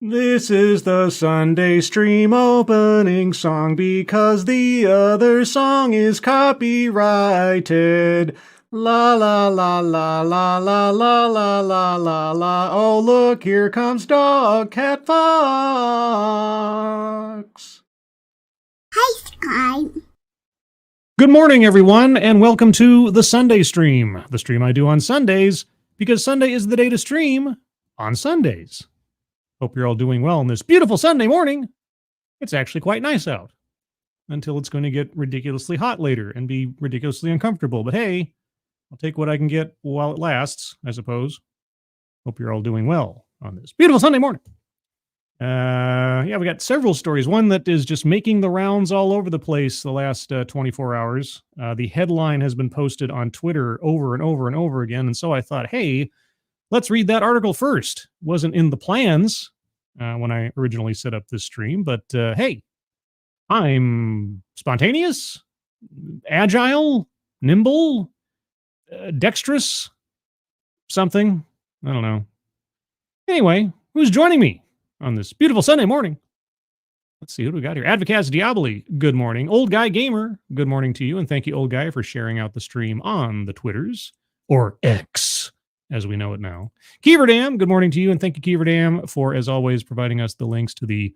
This is the Sunday stream opening song because the other song is copyrighted. La la la la la la la la la la la. Oh look, here comes Dog Cat Fox. Hi, Sky. Good morning, everyone, and welcome to the Sunday stream. The stream I do on Sundays because Sunday is the day to stream on Sundays. Hope you're all doing well on this beautiful Sunday morning. It's actually quite nice out until it's going to get ridiculously hot later and be ridiculously uncomfortable. But hey, I'll take what I can get while it lasts, I suppose. Hope you're all doing well on this beautiful Sunday morning. We got several stories. One that is just making the rounds all over the place the last 24 hours. The headline has been posted on Twitter over and over and over again. And so I thought, hey, let's read that article first. Wasn't in the plans when I originally set up this stream, but hey, I'm spontaneous, agile, nimble, dexterous, something. I don't know. Anyway, who's joining me on this beautiful Sunday morning? Let's see, who do we got here? Advocaz Diaboli, good morning. Old Guy Gamer, good morning to you. And thank you, Old Guy, for sharing out the stream on the Twitters, or X, as we know it now. Keeverdam, good morning to you. And thank you, Keeverdam, for, as always, providing us the links to the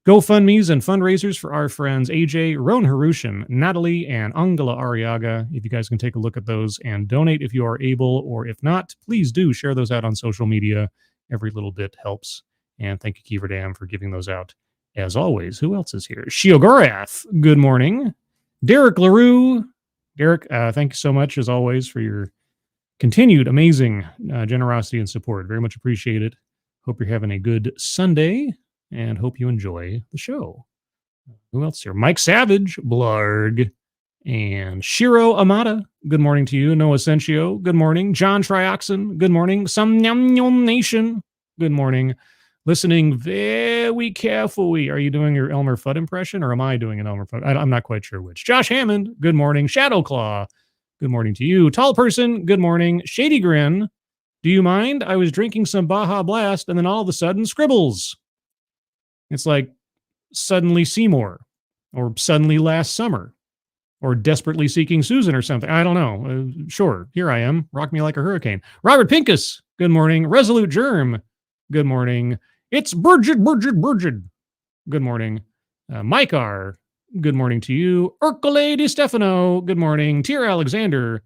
GoFundMes and fundraisers for our friends AJ, Ron Harushin, Natalie, and Angela Arriaga. If you guys can take a look at those and donate if you are able, or if not, please do share those out on social media. Every little bit helps. And thank you, Keeverdam, for giving those out. As always, who else is here? Shiogorath, good morning. Derek LaRue. Derek, thank you so much, as always, for your continued amazing generosity and support. Very much appreciate it. Hope you're having a good Sunday and hope you enjoy the show. Who else here? Mike Savage, Blarg, and Shiro Amata. Good morning to you. Noah Sentio, good morning. John Trioxin, good morning. Some Nyam Nyam Nation, good morning. Listening very carefully. Are you doing your Elmer Fudd impression, or am I doing an Elmer Fudd? I'm not quite sure which. Josh Hammond, good morning. Shadowclaw, good morning to you. Tall Person, good morning. Shady Grin, do you mind? I was drinking some Baja Blast and then all of a sudden scribbles. It's like Suddenly Seymour, or Suddenly Last Summer, or Desperately Seeking Susan or something. I don't know. Sure, here I am. Rock me like a hurricane. Robert Pincus, good morning. Resolute Germ, good morning. It's Burgid. Good morning. Mike R., good morning to you. Ercole Di Stefano, good morning. Tier Alexander,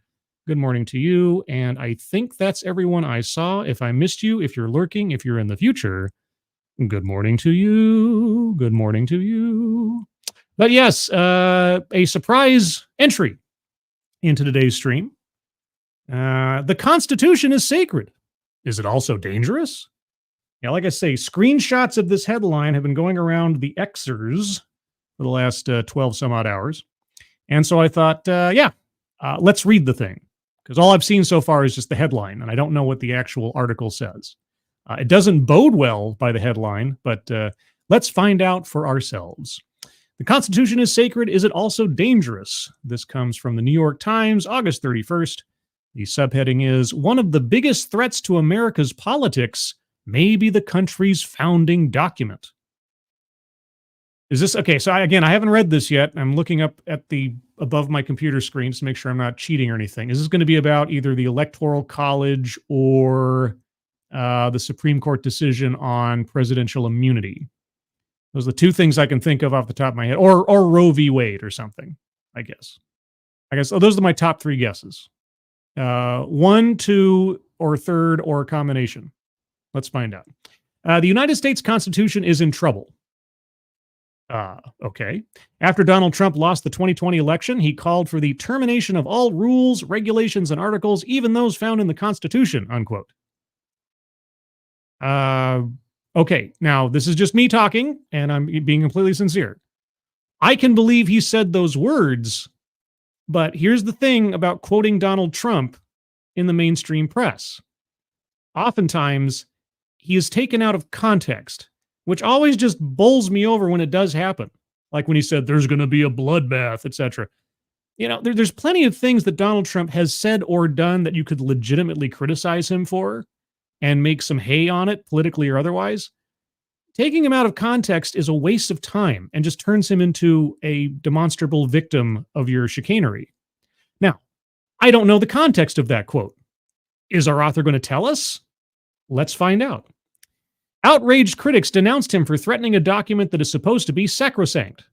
good morning to you. And I think that's everyone I saw. If I missed you, if you're lurking, if you're in the future, good morning to you. Good morning to you. But yes, a surprise entry into today's stream. The Constitution is sacred. Is it also dangerous? Yeah, like I say, screenshots of this headline have been going around the Xers for the last 12 some odd hours. And so I thought, let's read the thing. Because all I've seen so far is just the headline, and I don't know what the actual article says. It doesn't bode well by the headline, but let's find out for ourselves. The Constitution is sacred. Is it also dangerous? This comes from the New York Times, August 31st. The subheading is, one of the biggest threats to America's politics may be the country's founding document. Is this okay? So I haven't read this yet. I'm looking up at the above my computer screen to make sure I'm not cheating or anything. Is this going to be about either the Electoral College or the Supreme Court decision on presidential immunity? Those are the two things I can think of off the top of my head, or Roe v. Wade or something. I guess those are my top three guesses. 1, 2, or third, or a combination. Let's find out. The United States Constitution is in trouble. Okay. After Donald Trump lost the 2020 election, he called for the termination of all rules, regulations, and articles, even those found in the Constitution, unquote. Okay. Now, this is just me talking, and I'm being completely sincere. I can believe he said those words, but here's the thing about quoting Donald Trump in the mainstream press. Oftentimes, he is taken out of context, which always just bowls me over when it does happen. Like when he said, there's going to be a bloodbath, etc. You know, there's plenty of things that Donald Trump has said or done that you could legitimately criticize him for and make some hay on it, politically or otherwise. taking him out of context is a waste of time and just turns him into a demonstrable victim of your chicanery. Now, I don't know the context of that quote. Is our author going to tell us? Let's find out. Outraged critics denounced him for threatening a document that is supposed to be sacrosanct.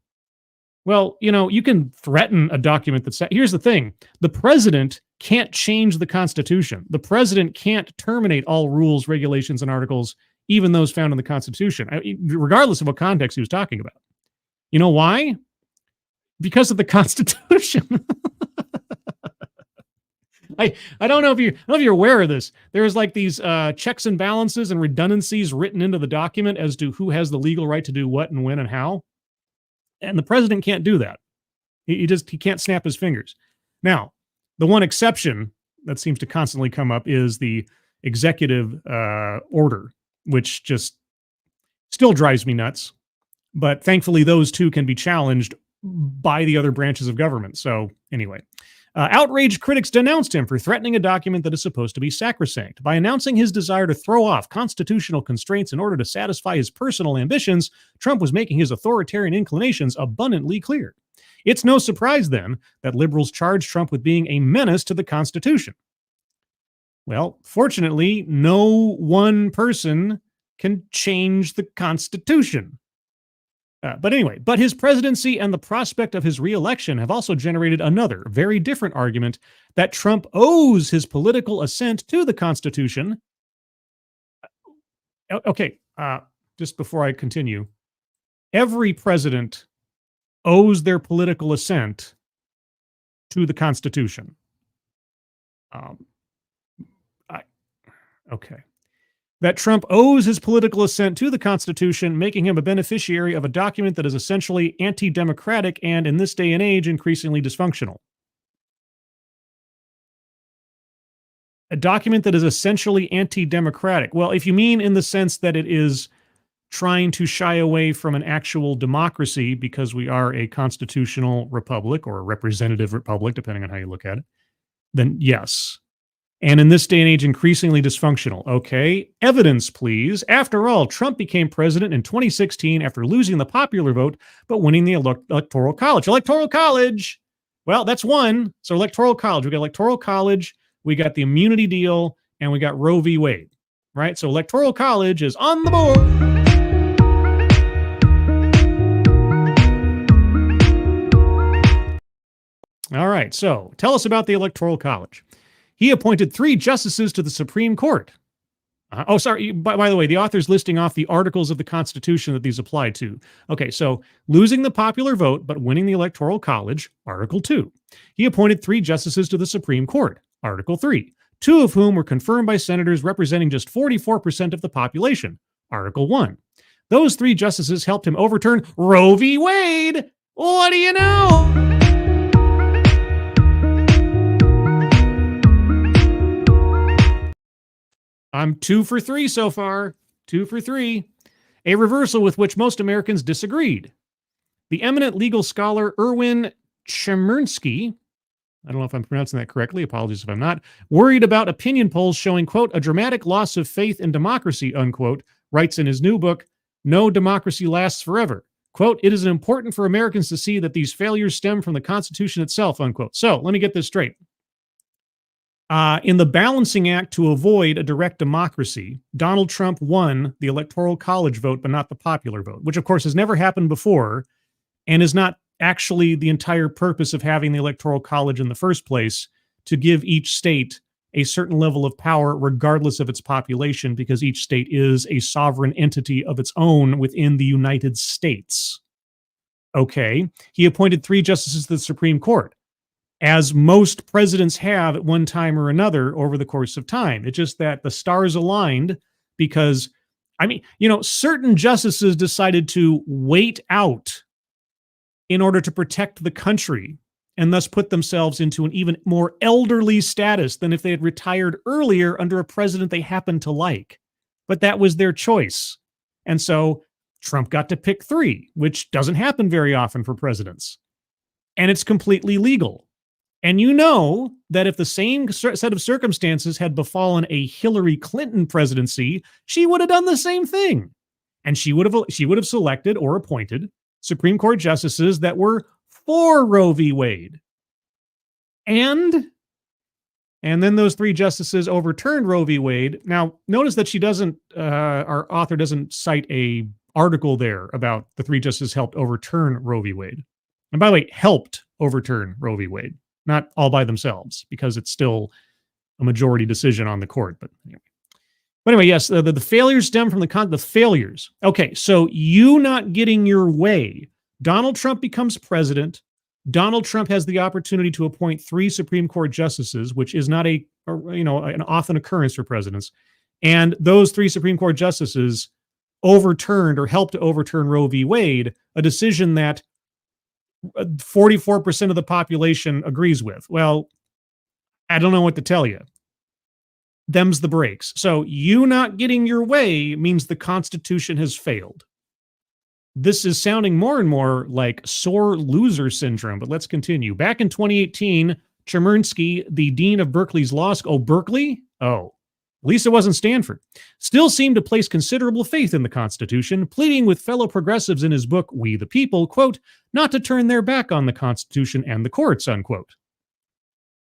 Well, you can threaten a document that's... Here's the thing. The president can't change the Constitution. The president can't terminate all rules, regulations, and articles, even those found in the Constitution, regardless of what context he was talking about. You know why? Because of the Constitution. I don't know if you're aware of this. There's like these checks and balances and redundancies written into the document as to who has the legal right to do what and when and how. And the president can't do that. He can't snap his fingers. Now, the one exception that seems to constantly come up is the executive order, which just still drives me nuts. But thankfully, those two can be challenged by the other branches of government. So anyway, outraged critics denounced him for threatening a document that is supposed to be sacrosanct. By announcing his desire to throw off constitutional constraints in order to satisfy his personal ambitions, Trump was making his authoritarian inclinations abundantly clear. It's no surprise, then, that liberals charge Trump with being a menace to the Constitution. Well, fortunately, no one person can change the Constitution. But anyway, his presidency and the prospect of his reelection have also generated another, very different argument that Trump owes his political assent to the Constitution. Okay, just before I continue, every president owes their political assent to the Constitution. Okay. That Trump owes his political assent to the Constitution, making him a beneficiary of a document that is essentially anti-democratic and, in this day and age, increasingly dysfunctional. A document that is essentially anti-democratic. Well, if you mean in the sense that it is trying to shy away from an actual democracy because we are a constitutional republic or a representative republic, depending on how you look at it, then yes. And in this day and age, increasingly dysfunctional. Okay, evidence, please. After all, Trump became president in 2016 after losing the popular vote, but winning the Electoral College. Electoral College! Well, that's one. So Electoral College. We got Electoral College, we got the immunity deal, and we got Roe v. Wade. Right? So Electoral College is on the board. All right, so tell us about the Electoral College. He appointed 3 justices to the Supreme Court. By the way, the author's listing off the articles of the Constitution that these apply to. Okay, so losing the popular vote but winning the Electoral College, Article 2. He appointed 3 justices to the Supreme Court, Article 3, 2 of whom were confirmed by senators representing just 44% of the population, Article 1. Those 3 justices helped him overturn Roe v. Wade. What do you know? I'm 2 for 3 so far. 2 for 3. A reversal with which most Americans disagreed. The eminent legal scholar Erwin Chemerinsky, I don't know if I'm pronouncing that correctly, apologies if I'm not, worried about opinion polls showing, quote, a dramatic loss of faith in democracy, unquote, writes in his new book, No Democracy Lasts Forever. Quote, it is important for Americans to see that these failures stem from the Constitution itself, unquote. So let me get this straight. In the balancing act to avoid a direct democracy, Donald Trump won the Electoral College vote, but not the popular vote, which of course has never happened before and is not actually the entire purpose of having the Electoral College in the first place, to give each state a certain level of power regardless of its population, because each state is a sovereign entity of its own within the United States. Okay, he appointed 3 justices to the Supreme Court, as most presidents have at one time or another over the course of time. It's just that the stars aligned because, certain justices decided to wait out in order to protect the country and thus put themselves into an even more elderly status than if they had retired earlier under a president they happened to like. But that was their choice. And so Trump got to pick 3, which doesn't happen very often for presidents. And it's completely legal. And you know that if the same set of circumstances had befallen a Hillary Clinton presidency, she would have done the same thing. And she would have selected or appointed Supreme Court justices that were for Roe v. Wade. And then those 3 justices overturned Roe v. Wade. Now, notice that she doesn't, our author doesn't cite a article there about the 3 justices helped overturn Roe v. Wade. And by the way, helped overturn Roe v. Wade, not all by themselves, because it's still a majority decision on the court. But anyway, yes, the failures stem from the failures. Okay, so you not getting your way. Donald Trump becomes president. Donald Trump has the opportunity to appoint 3 Supreme Court justices, which is not an often occurrence for presidents. And those 3 Supreme Court justices overturned or helped to overturn Roe v. Wade, a decision that 44% of the population agrees with. Well, I don't know what to tell you. Them's the breaks. So you not getting your way means the Constitution has failed. This is sounding more and more like sore loser syndrome, but let's continue. Back in 2018, Chemerinsky, the dean of Berkeley's law school, Berkeley? Oh, at least it wasn't Stanford, still seemed to place considerable faith in the Constitution, pleading with fellow progressives in his book, We the People, quote, not to turn their back on the Constitution and the courts, unquote.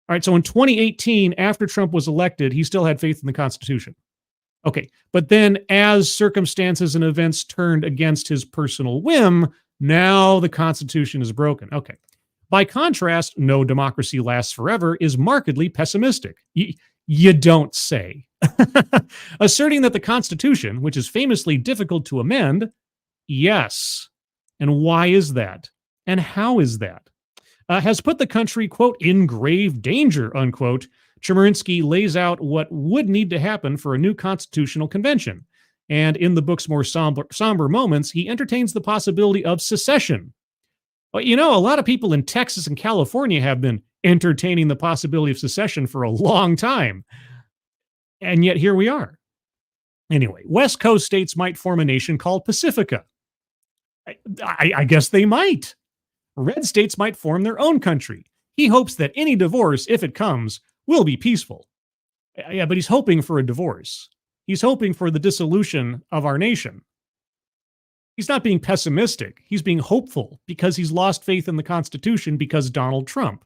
All right, so in 2018, after Trump was elected, he still had faith in the Constitution. Okay, but then as circumstances and events turned against his personal whim, now the Constitution is broken. Okay. By contrast, no democracy lasts forever is markedly pessimistic. You don't say. Asserting that the Constitution, which is famously difficult to amend, yes. And why is that? And how is that? Has put the country, quote, in grave danger, unquote. Chemerinsky lays out what would need to happen for a new constitutional convention. And in the book's more somber moments, he entertains the possibility of secession. But a lot of people in Texas and California have been entertaining the possibility of secession for a long time. And yet here we are. Anyway, West Coast states might form a nation called Pacifica. I guess they might. Red states might form their own country. He hopes that any divorce, if it comes, will be peaceful. Yeah, but he's hoping for a divorce. He's hoping for the dissolution of our nation. He's not being pessimistic. He's being hopeful because he's lost faith in the Constitution because Donald Trump.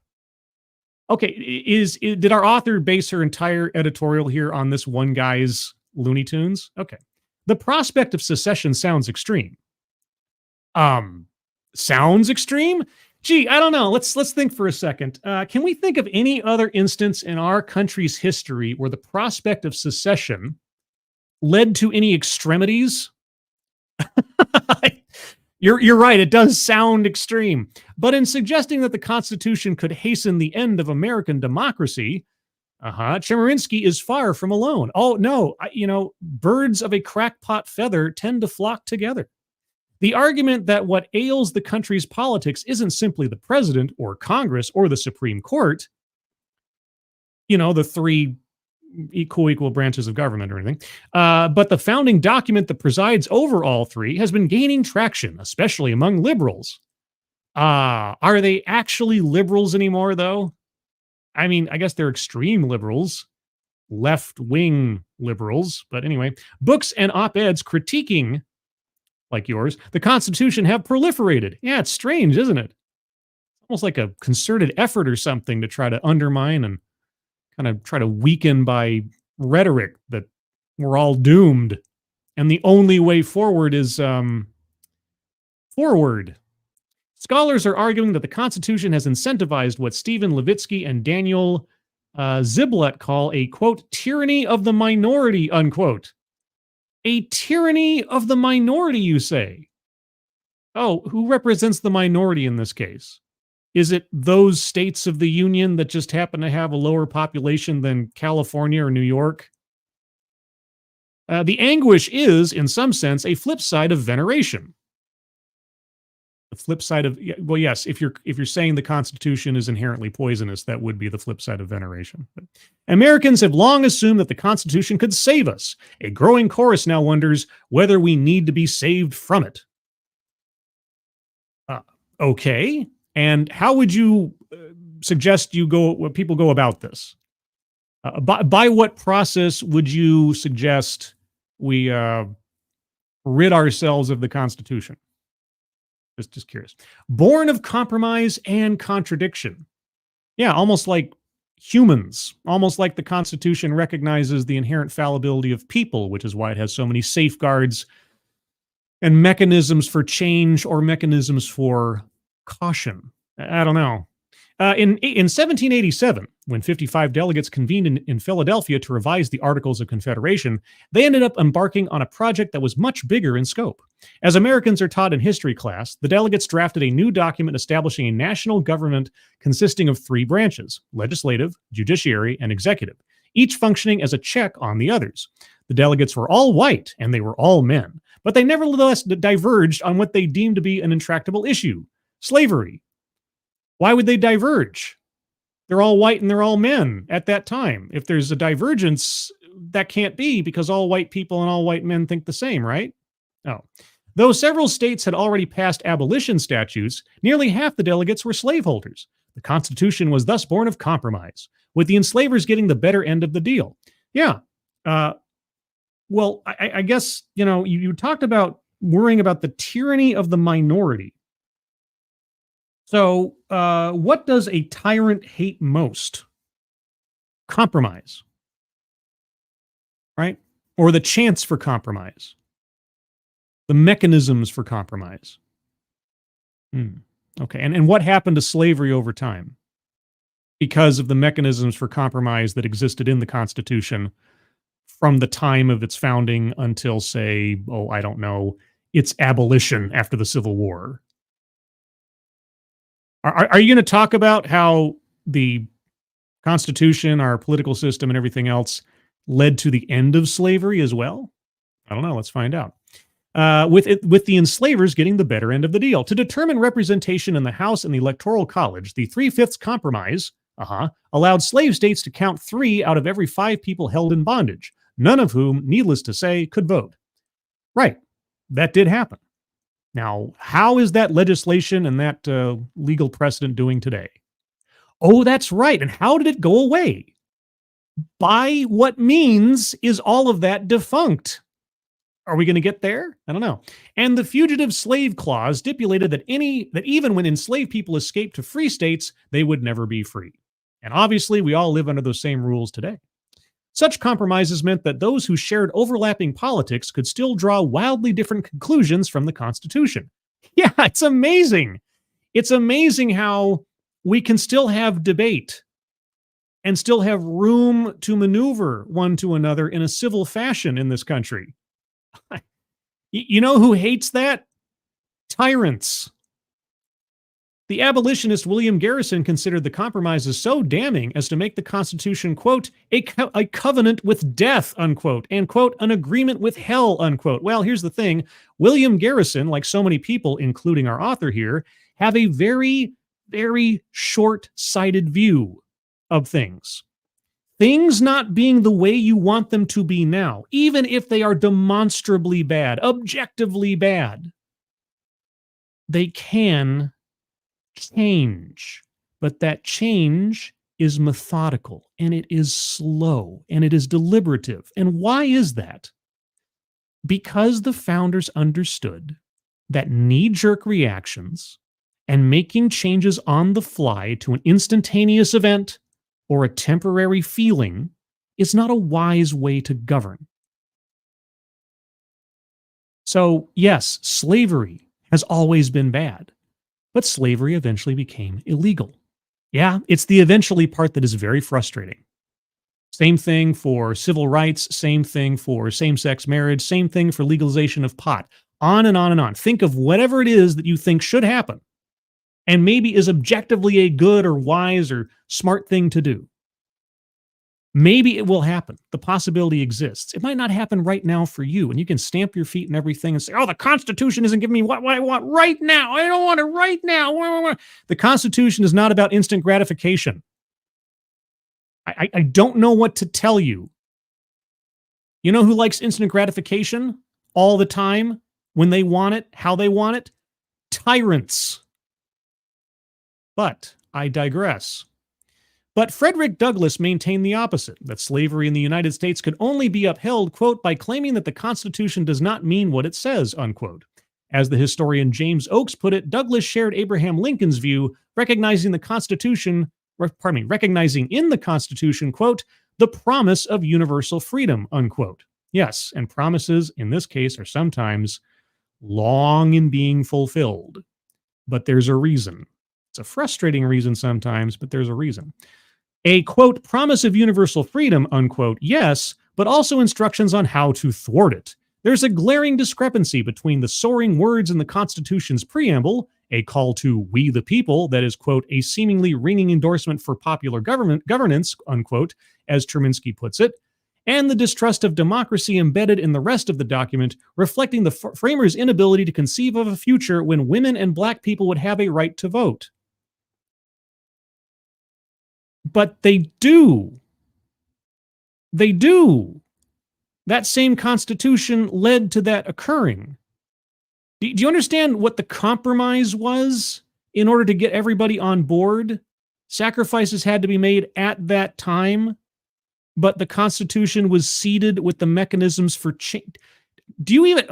Okay, did our author base her entire editorial here on this one guy's Looney Tunes? Okay. The prospect of secession sounds extreme. Sounds extreme? Gee, I don't know. Let's think for a second. Can we think of any other instance in our country's history where the prospect of secession led to any extremities? You're right. It does sound extreme. But in suggesting that the Constitution could hasten the end of American democracy, Chemerinsky is far from alone. Oh, no. Birds of a crackpot feather tend to flock together. The argument that what ails the country's politics isn't simply the president or Congress or the Supreme Court, the 3 equal branches of government or anything, but the founding document that presides over all 3 has been gaining traction, especially among liberals. Are they actually liberals anymore, though? I mean, I guess they're extreme liberals, left-wing liberals, but anyway, books and op-eds critiquing, like yours, the Constitution have proliferated. Yeah, it's strange, isn't it? Almost like a concerted effort or something to try to undermine and kind of try to weaken by rhetoric that we're all doomed. And the only way forward is forward. Scholars are arguing that the Constitution has incentivized what Stephen Levitsky and Daniel Ziblatt call a, quote, tyranny of the minority, unquote. A tyranny of the minority, you say? Oh, who represents the minority in this case? Is it those states of the Union that just happen to have a lower population than California or New York? The anguish is, in some sense, a flip side of veneration. The flip side of, well, yes, if you're saying the Constitution is inherently poisonous, that would be the flip side of veneration. But Americans have long assumed that the Constitution could save us. A growing chorus now wonders whether we need to be saved from it. Okay, and how would you suggest people go about this? By what process would you suggest we rid ourselves of the Constitution? Just curious. Born of compromise and contradiction. Yeah, almost like humans, almost like the Constitution recognizes the inherent fallibility of people, which is why it has so many safeguards and mechanisms for change or mechanisms for caution. I don't know. In 1787, when 55 delegates convened in Philadelphia to revise the Articles of Confederation, they ended up embarking on a project that was much bigger in scope. As Americans are taught in history class, the delegates drafted a new document establishing a national government consisting of three branches: legislative, judiciary, and executive, each functioning as a check on the others. The delegates were all white, and they were all men, but they nevertheless diverged on what they deemed to be an intractable issue: slavery. Why would they diverge? They're all white and they're all men at that time. If there's a divergence, that can't be, because all white people and all white men think the same, right? Oh. Though several states had already passed abolition statutes, nearly half the delegates were slaveholders. The Constitution was thus born of compromise, with the enslavers getting the better end of the deal. Yeah. Well, I guess, you talked about worrying about the tyranny of the minority. So, what does a tyrant hate most? Compromise, right? Or the chance for compromise, the mechanisms for compromise. Okay, and what happened to slavery over time? Because of the mechanisms for compromise that existed in the Constitution from the time of its founding until, say, I don't know, its abolition after the Civil War. Are you going to talk about how the Constitution, our political system, and everything else led to the end of slavery as well? I don't know. Let's find out. With the enslavers getting the better end of the deal. To determine representation in the House and the Electoral College, the 3/5 compromise allowed slave states to count 3 out of every 5 people held in bondage, none of whom, needless to say, could vote. Right. That did happen. Now, how is that legislation and that legal precedent doing today? Oh, that's right. And how did it go away? By what means is all of that defunct? Are we going to get there? I don't know. And the Fugitive Slave Clause stipulated that even when enslaved people escaped to free states, they would never be free. And obviously, we all live under those same rules today. Such compromises meant that those who shared overlapping politics could still draw wildly different conclusions from the Constitution. Yeah, it's amazing. It's amazing how we can still have debate and still have room to maneuver one to another in a civil fashion in this country. You know who hates that? Tyrants. The abolitionist William Garrison considered the compromises so damning as to make the Constitution, quote, a covenant with death, unquote, and, quote, an agreement with hell, unquote. Well, here's the thing. William Garrison, like so many people, including our author here, have a very, very short-sighted view of things. Things not being the way you want them to be now, even if they are demonstrably bad, objectively bad, they can change, but that change is methodical and it is slow and it is deliberative. And why is that? Because the founders understood that knee-jerk reactions and making changes on the fly to an instantaneous event or a temporary feeling is not a wise way to govern. So, yes, slavery has always been bad. But slavery eventually became illegal. Yeah, it's the eventually part that is very frustrating. Same thing for civil rights, same thing for same-sex marriage, same thing for legalization of pot. On and on and on. Think of whatever it is that you think should happen and maybe is objectively a good or wise or smart thing to do. Maybe it will happen. The possibility exists. It might not happen right now for you, and you can stamp your feet and everything and say, the Constitution isn't giving me what I want right now. I don't want it right now. The Constitution is not about instant gratification. I don't know what to tell you. You know who likes instant gratification all the time, when they want it, how they want it? Tyrants. But I digress. But Frederick Douglass maintained the opposite, that slavery in the United States could only be upheld, quote, by claiming that the Constitution does not mean what it says, unquote. As the historian James Oakes put it, Douglass shared Abraham Lincoln's view, recognizing in the Constitution, quote, the promise of universal freedom, unquote. Yes, and promises in this case are sometimes long in being fulfilled. But there's a reason. It's a frustrating reason sometimes, but there's a reason. A, quote, promise of universal freedom, unquote, yes, but also instructions on how to thwart it. There's a glaring discrepancy between the soaring words in the Constitution's preamble, a call to we the people, that is, quote, a seemingly ringing endorsement for popular governance, unquote, as Terminsky puts it, and the distrust of democracy embedded in the rest of the document, reflecting the framers' inability to conceive of a future when women and black people would have a right to vote. But they do. They do. That same Constitution led to that occurring. Do you understand what the compromise was in order to get everybody on board? Sacrifices had to be made at that time, but the Constitution was seeded with the mechanisms for change. Do you even,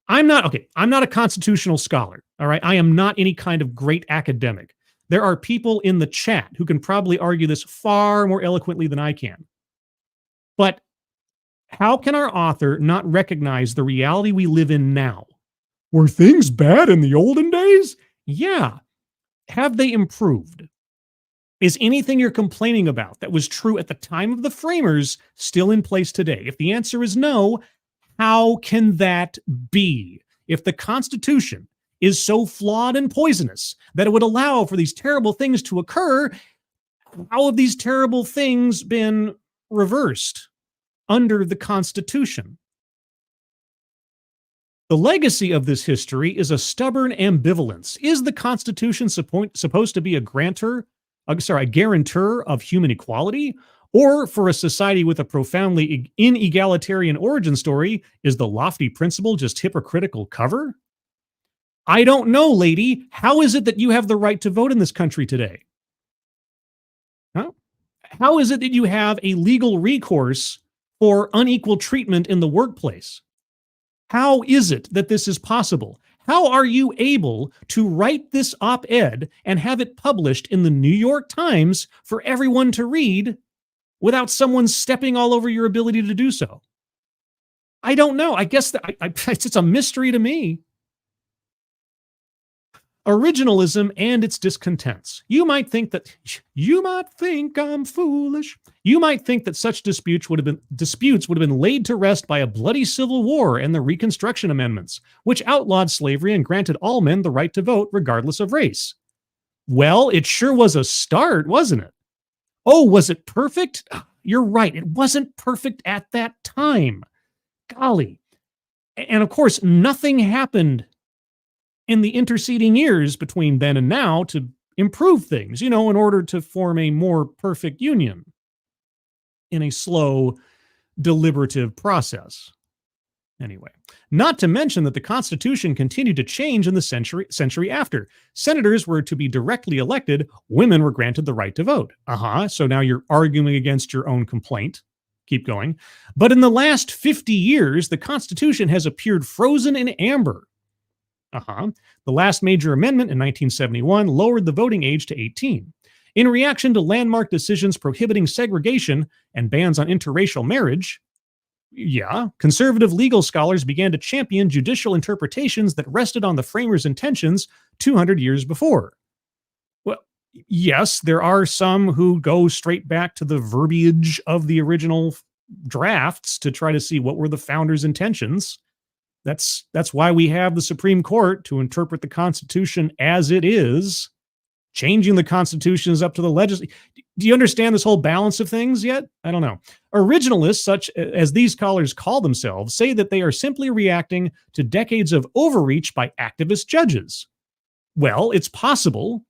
I'm not a constitutional scholar, all right? I am not any kind of great academic. There are people in the chat who can probably argue this far more eloquently than I can. But how can our author not recognize the reality we live in now? Were things bad in the olden days? Yeah. Have they improved? Is anything you're complaining about that was true at the time of the framers still in place today? If the answer is no, how can that be? If the Constitution is so flawed and poisonous that it would allow for these terrible things to occur, how have these terrible things been reversed under the Constitution? The legacy of this history is a stubborn ambivalence. Is the Constitution supposed to be a guarantor of human equality? Or for a society with a profoundly inegalitarian origin story, is the lofty principle just hypocritical cover? I don't know, lady. How is it that you have the right to vote in this country today? Huh? How is it that you have a legal recourse for unequal treatment in the workplace? How is it that this is possible? How are you able to write this op-ed and have it published in the New York Times for everyone to read without someone stepping all over your ability to do so? I don't know. I guess it's a mystery to me. Originalism and its discontents. You might think I'm foolish. You might think that such disputes would have been laid to rest by a bloody civil war and the Reconstruction Amendments, which outlawed slavery and granted all men the right to vote regardless of race. Well, it sure was a start, wasn't it? Oh, was it perfect? You're right. It wasn't perfect at that time. Golly. And of course, nothing happened in the interceding years between then and now to improve things, in order to form a more perfect union in a slow, deliberative process. Anyway, not to mention that the Constitution continued to change in the century after. Senators were to be directly elected. Women were granted the right to vote. So now you're arguing against your own complaint. Keep going. But in the last 50 years, the Constitution has appeared frozen in amber. The last major amendment in 1971 lowered the voting age to 18. In reaction to landmark decisions prohibiting segregation and bans on interracial marriage, conservative legal scholars began to champion judicial interpretations that rested on the framers' intentions 200 years before. Well, yes, there are some who go straight back to the verbiage of the original drafts to try to see what were the founders' intentions. That's why we have the Supreme Court to interpret the Constitution as it is. Changing the Constitution is up to the legislature. Do you understand this whole balance of things yet? I don't know. Originalists, such as these scholars call themselves, say that they are simply reacting to decades of overreach by activist judges. Well, it's possible.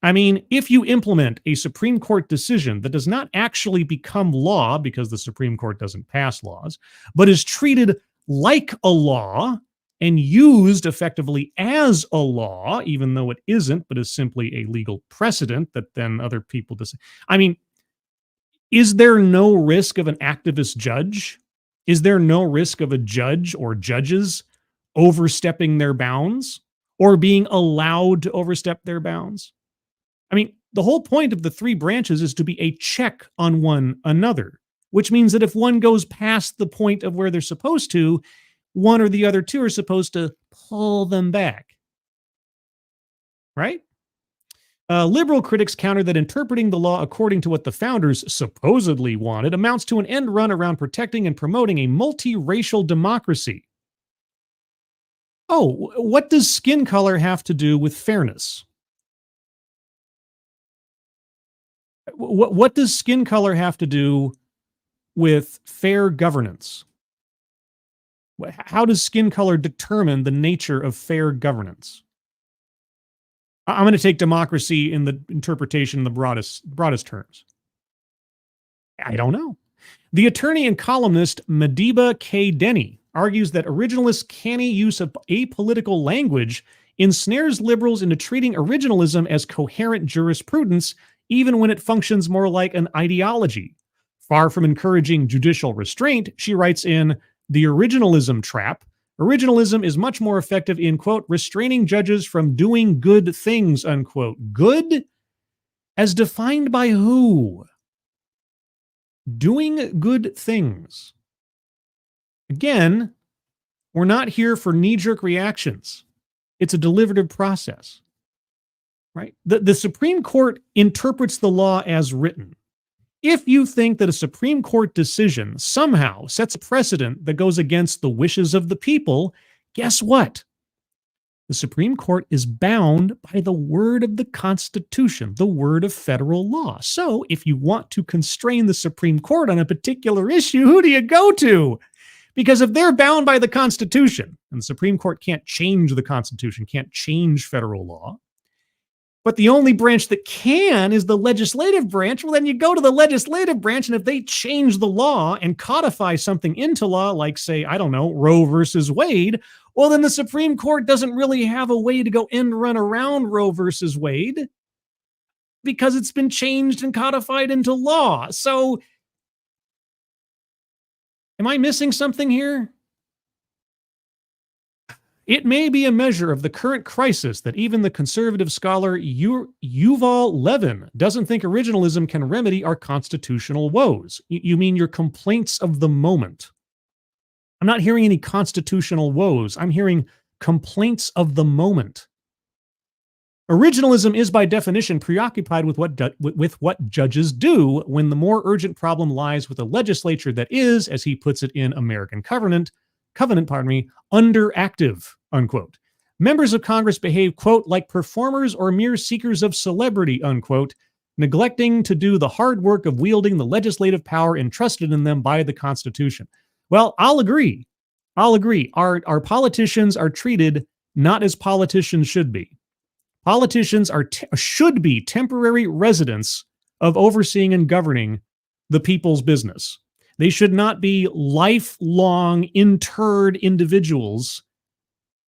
I mean, if you implement a Supreme Court decision that does not actually become law because the Supreme Court doesn't pass laws, but is treated like a law and used effectively as a law, even though it isn't, but is simply a legal precedent that then other people decide. I mean, Is there no risk of an activist judge? Is there no risk of a judge or judges overstepping their bounds or being allowed to overstep their bounds? I mean, the whole point of the three branches is to be a check on one another, which means that if one goes past the point of where they're supposed to, one or the other two are supposed to pull them back. Right? Liberal critics counter that interpreting the law according to what the founders supposedly wanted amounts to an end run around protecting and promoting a multiracial democracy. Oh, what does skin color have to do with fairness? What does skin color have to do with fair governance? How does skin color determine the nature of fair governance? I'm going to take democracy in the interpretation in the broadest terms. I don't know. The attorney and columnist Madiba K. Denny argues that originalists' canny use of apolitical language ensnares liberals into treating originalism as coherent jurisprudence, even when it functions more like an ideology. Far from encouraging judicial restraint, she writes in The Originalism Trap, originalism is much more effective in, quote, restraining judges from doing good things, unquote. Good? As defined by who? Doing good things. Again, we're not here for knee-jerk reactions. It's a deliberative process, right? The Supreme Court interprets the law as written. If you think that a Supreme Court decision somehow sets a precedent that goes against the wishes of the people, guess what? The Supreme Court is bound by the word of the Constitution, the word of federal law. So if you want to constrain the Supreme Court on a particular issue, who do you go to? Because if they're bound by the Constitution, and the Supreme Court can't change the Constitution, can't change federal law, but the only branch that can is the legislative branch, well, then you go to the legislative branch, and if they change the law and codify something into law, like, say, I don't know, Roe versus Wade, well, then the Supreme Court doesn't really have a way to go end run around Roe versus Wade because it's been changed and codified into law. So, am I missing something here? It may be a measure of the current crisis that even the conservative scholar Yuval Levin doesn't think originalism can remedy our constitutional woes. You mean your complaints of the moment? I'm not hearing any constitutional woes. I'm hearing complaints of the moment. Originalism is by definition preoccupied with what judges do when the more urgent problem lies with a legislature that is, as he puts it in American Covenant, underactive, unquote. Members of Congress behave, quote, like performers or mere seekers of celebrity, unquote, neglecting to do the hard work of wielding the legislative power entrusted in them by the Constitution. Well, I'll agree. Our politicians are treated not as politicians should be. Politicians should be temporary residents of overseeing and governing the people's business. They should not be lifelong interred individuals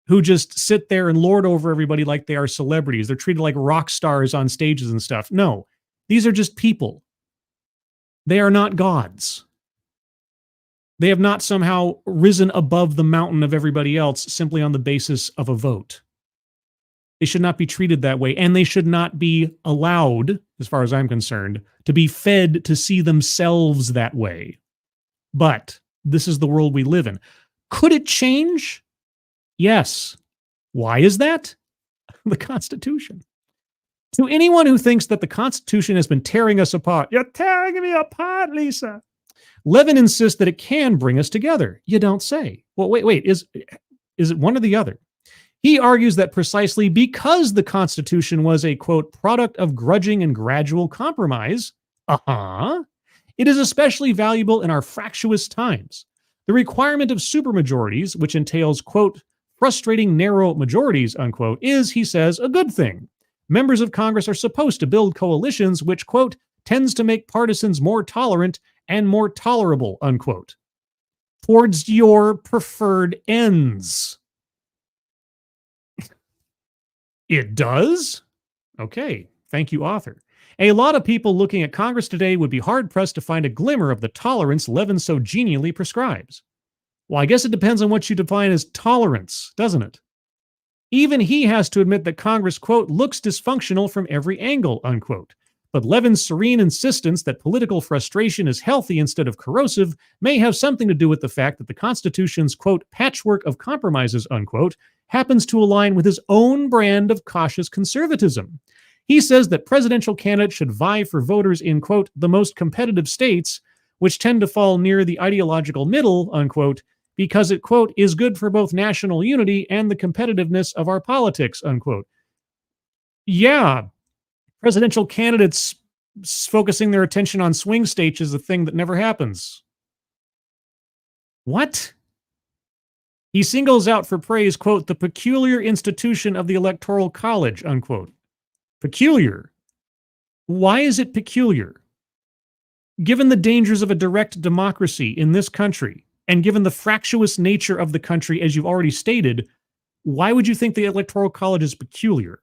who just sit there and lord over everybody like they are celebrities. They're treated like rock stars on stages and stuff. No, these are just people. They are not gods. They have not somehow risen above the mountain of everybody else simply on the basis of a vote. They should not be treated that way, and they should not be allowed, as far as I'm concerned, to be fed to see themselves that way. But this is the world we live in. Could it change? Yes. Why is that? The Constitution. To anyone who thinks that the Constitution has been tearing us apart, you're tearing me apart, Lisa. Levin insists that it can bring us together. You don't say. Well, wait. Is it one or the other? He argues that precisely because the Constitution was a, quote, product of grudging and gradual compromise, it is especially valuable in our fractious times. The requirement of supermajorities, which entails, quote, frustrating narrow majorities, unquote, is, he says, a good thing. Members of Congress are supposed to build coalitions which, quote, tends to make partisans more tolerant and more tolerable, unquote, towards your preferred ends. It does? Okay, thank you, author. A lot of people looking at Congress today would be hard-pressed to find a glimmer of the tolerance Levin so genially prescribes. Well, I guess it depends on what you define as tolerance, doesn't it? Even he has to admit that Congress, quote, looks dysfunctional from every angle, unquote. But Levin's serene insistence that political frustration is healthy instead of corrosive may have something to do with the fact that the Constitution's, quote, patchwork of compromises, unquote, happens to align with his own brand of cautious conservatism. He says that presidential candidates should vie for voters in, quote, the most competitive states, which tend to fall near the ideological middle, unquote, because it, quote, is good for both national unity and the competitiveness of our politics, unquote. Yeah, presidential candidates focusing their attention on swing states is a thing that never happens. What? He singles out for praise, quote, the peculiar institution of the Electoral College, unquote. Peculiar. Why is it peculiar? Given the dangers of a direct democracy in this country, and given the fractious nature of the country, as you've already stated, why would you think the Electoral College is peculiar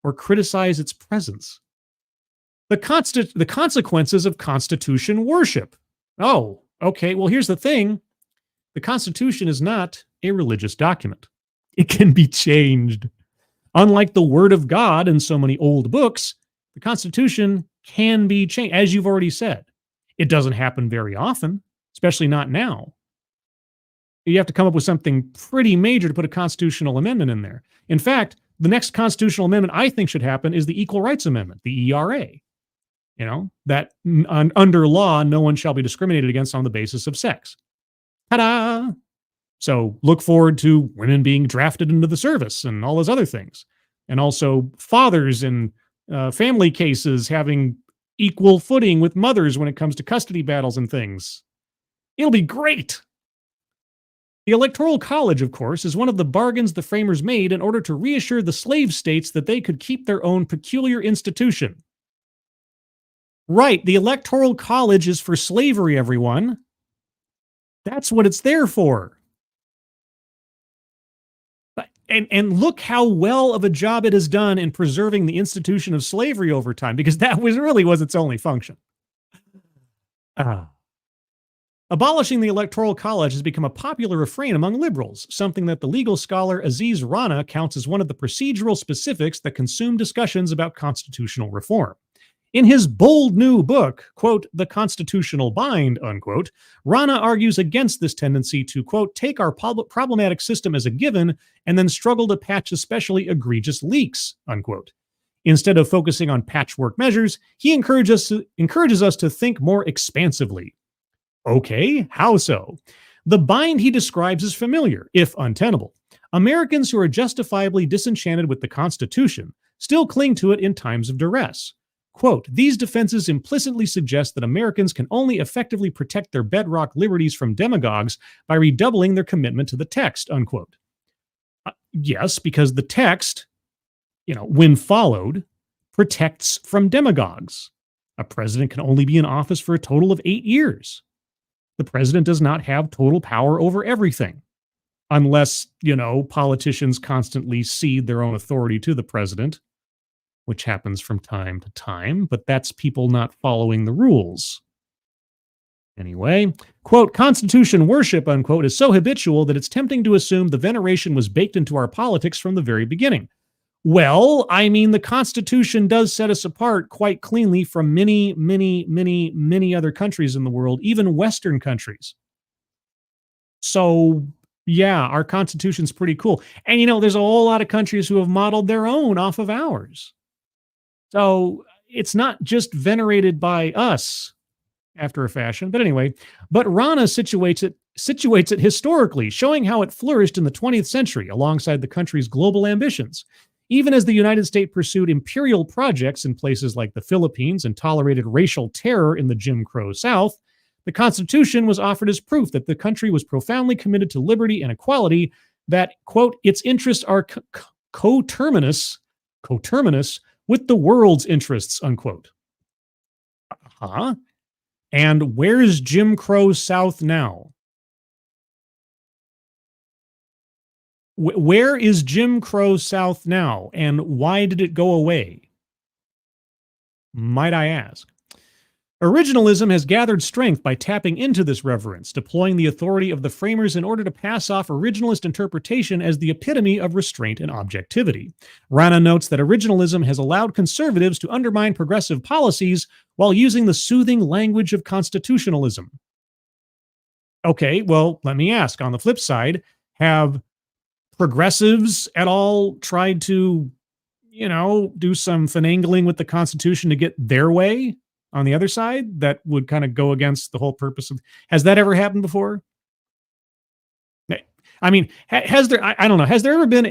or criticize its presence? The consequences of Constitution worship. Oh, okay. Well, here's the thing. The Constitution is not a religious document. It can be changed. Unlike the Word of God and so many old books, the Constitution can be changed, as you've already said. It doesn't happen very often, especially not now. You have to come up with something pretty major to put a constitutional amendment in there. In fact, the next constitutional amendment I think should happen is the Equal Rights Amendment, the ERA. You know, that under law, no one shall be discriminated against on the basis of sex. Ta-da! So look forward to women being drafted into the service and all those other things. And also fathers in family cases having equal footing with mothers when it comes to custody battles and things. It'll be great. The Electoral College, of course, is one of the bargains the framers made in order to reassure the slave states that they could keep their own peculiar institution. Right, the Electoral College is for slavery, everyone. That's what it's there for. And look how well of a job it has done in preserving the institution of slavery over time, because that really was its only function. Abolishing the Electoral College has become a popular refrain among liberals, something that the legal scholar Aziz Rana counts as one of the procedural specifics that consume discussions about constitutional reform. In his bold new book, quote, The Constitutional Bind, unquote, Rana argues against this tendency to, quote, take our problematic system as a given and then struggle to patch especially egregious leaks, unquote. Instead of focusing on patchwork measures, he encourages us to think more expansively. Okay, how so? The bind he describes is familiar, if untenable. Americans who are justifiably disenchanted with the Constitution still cling to it in times of duress. Quote, these defenses implicitly suggest that Americans can only effectively protect their bedrock liberties from demagogues by redoubling their commitment to the text, unquote. Yes, because the text, when followed, protects from demagogues. A president can only be in office for a total of 8 years. The president does not have total power over everything, unless, politicians constantly cede their own authority to the president, which happens from time to time, but that's people not following the rules. Anyway, quote, Constitution worship, unquote, is so habitual that it's tempting to assume the veneration was baked into our politics from the very beginning. Well, I mean, the Constitution does set us apart quite cleanly from many, many, many, many other countries in the world, even Western countries. So, yeah, our Constitution's pretty cool. And, there's a whole lot of countries who have modeled their own off of ours. So it's not just venerated by us after a fashion, but anyway, but Rana situates it historically, showing how it flourished in the 20th century alongside the country's global ambitions. Even as the United States pursued imperial projects in places like the Philippines and tolerated racial terror in the Jim Crow South, the Constitution was offered as proof that the country was profoundly committed to liberty and equality, that, quote, its interests are coterminous with the world's interests, unquote. And where's Jim Crow South now? Where is Jim Crow South now, and why did it go away? might I ask? Originalism has gathered strength by tapping into this reverence, deploying the authority of the framers in order to pass off originalist interpretation as the epitome of restraint and objectivity. Rana notes that originalism has allowed conservatives to undermine progressive policies while using the soothing language of constitutionalism. Okay, well, let me ask, on the flip side, have progressives at all tried to, do some finagling with the Constitution to get their way on the other side that would kind of go against the whole purpose of? Has that ever happened before? I mean, has there? I don't know. Has there ever been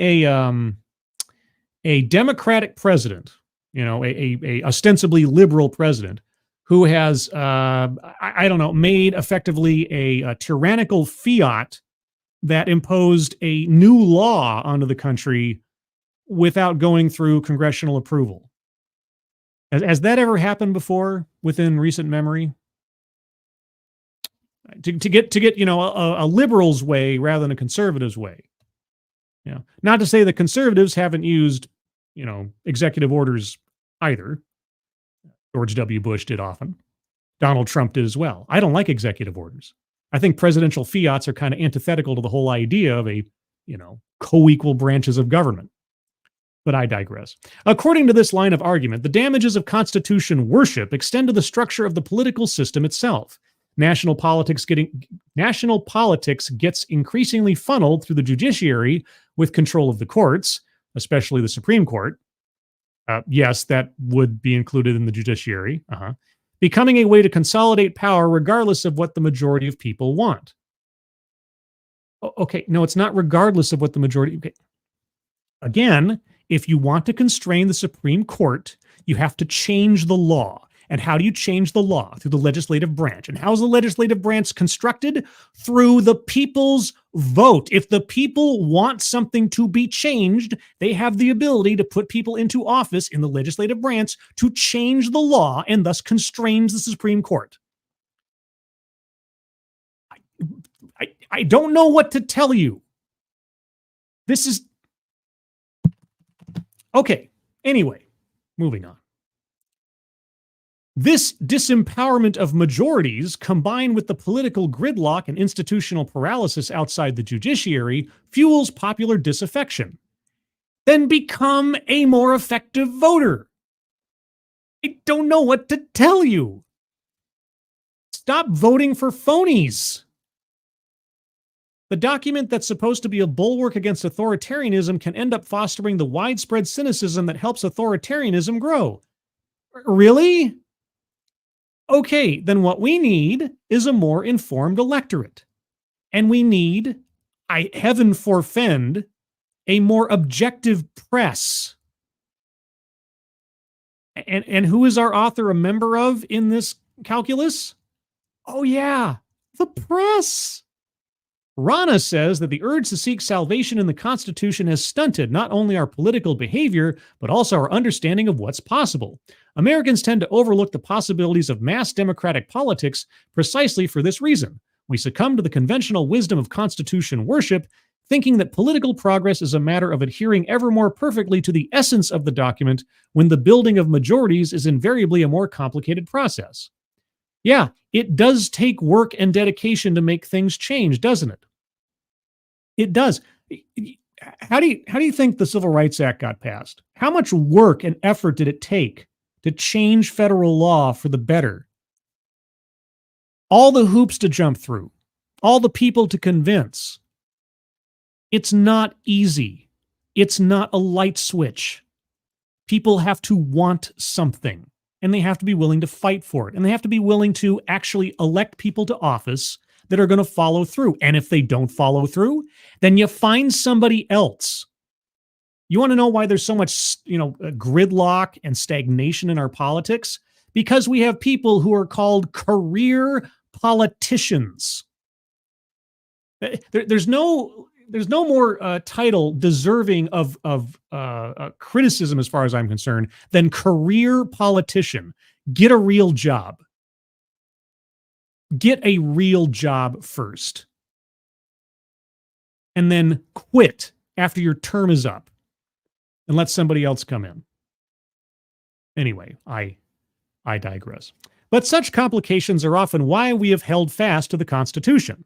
a Democratic president, a ostensibly liberal president, who has I don't know, made effectively a tyrannical fiat that imposed a new law onto the country without going through congressional approval? Has that ever happened before within recent memory? To get a liberal's way rather than a conservative's way. Not to say that conservatives haven't used executive orders either. George W. Bush did often. Donald Trump did as well. I don't like executive orders. I think presidential fiats are kind of antithetical to the whole idea of a co-equal branches of government. But I digress. According to this line of argument, the damages of Constitution worship extend to the structure of the political system itself. National politics gets increasingly funneled through the judiciary with control of the courts, especially the Supreme Court. Yes, that would be included in the judiciary. Becoming a way to consolidate power regardless of what the majority of people want. Okay, no, it's not regardless of what the majority... Okay. Again, if you want to constrain the Supreme Court, you have to change the law. And how do you change the law? Through the legislative branch. And how is the legislative branch constructed? Through the people's vote. If the people want something to be changed, they have the ability to put people into office in the legislative branch to change the law and thus constrains the Supreme Court. I don't know what to tell you. This is... Okay, anyway, moving on. This disempowerment of majorities, combined with the political gridlock and institutional paralysis outside the judiciary, fuels popular disaffection. Then become a more effective voter. I don't know what to tell you. Stop voting for phonies. The document that's supposed to be a bulwark against authoritarianism can end up fostering the widespread cynicism that helps authoritarianism grow. Really? Okay, then what we need is a more informed electorate. And we need, heaven forfend, a more objective press. And who is our author a member of in this calculus? Oh yeah, the press. Rana says that the urge to seek salvation in the Constitution has stunted not only our political behavior, but also our understanding of what's possible. Americans tend to overlook the possibilities of mass democratic politics precisely for this reason. We succumb to the conventional wisdom of Constitution worship, thinking that political progress is a matter of adhering ever more perfectly to the essence of the document, when the building of majorities is invariably a more complicated process. Yeah, it does take work and dedication to make things change, doesn't it? It does. How do you think the Civil Rights Act got passed? How much work and effort did it take to change federal law for the better? All the hoops to jump through, all the people to convince. It's not easy. It's not a light switch. People have to want something, and they have to be willing to fight for it, and they have to be willing to actually elect people to office that are going to follow through. And if they don't follow through, then you find somebody else. You want to know why there's so much, gridlock and stagnation in our politics? Because we have people who are called career politicians. There's no more title deserving of criticism, as far as I'm concerned, than career politician. Get a real job. Get a real job first. And then quit after your term is up and let somebody else come in. Anyway, I I digress. But such complications are often why we have held fast to the Constitution.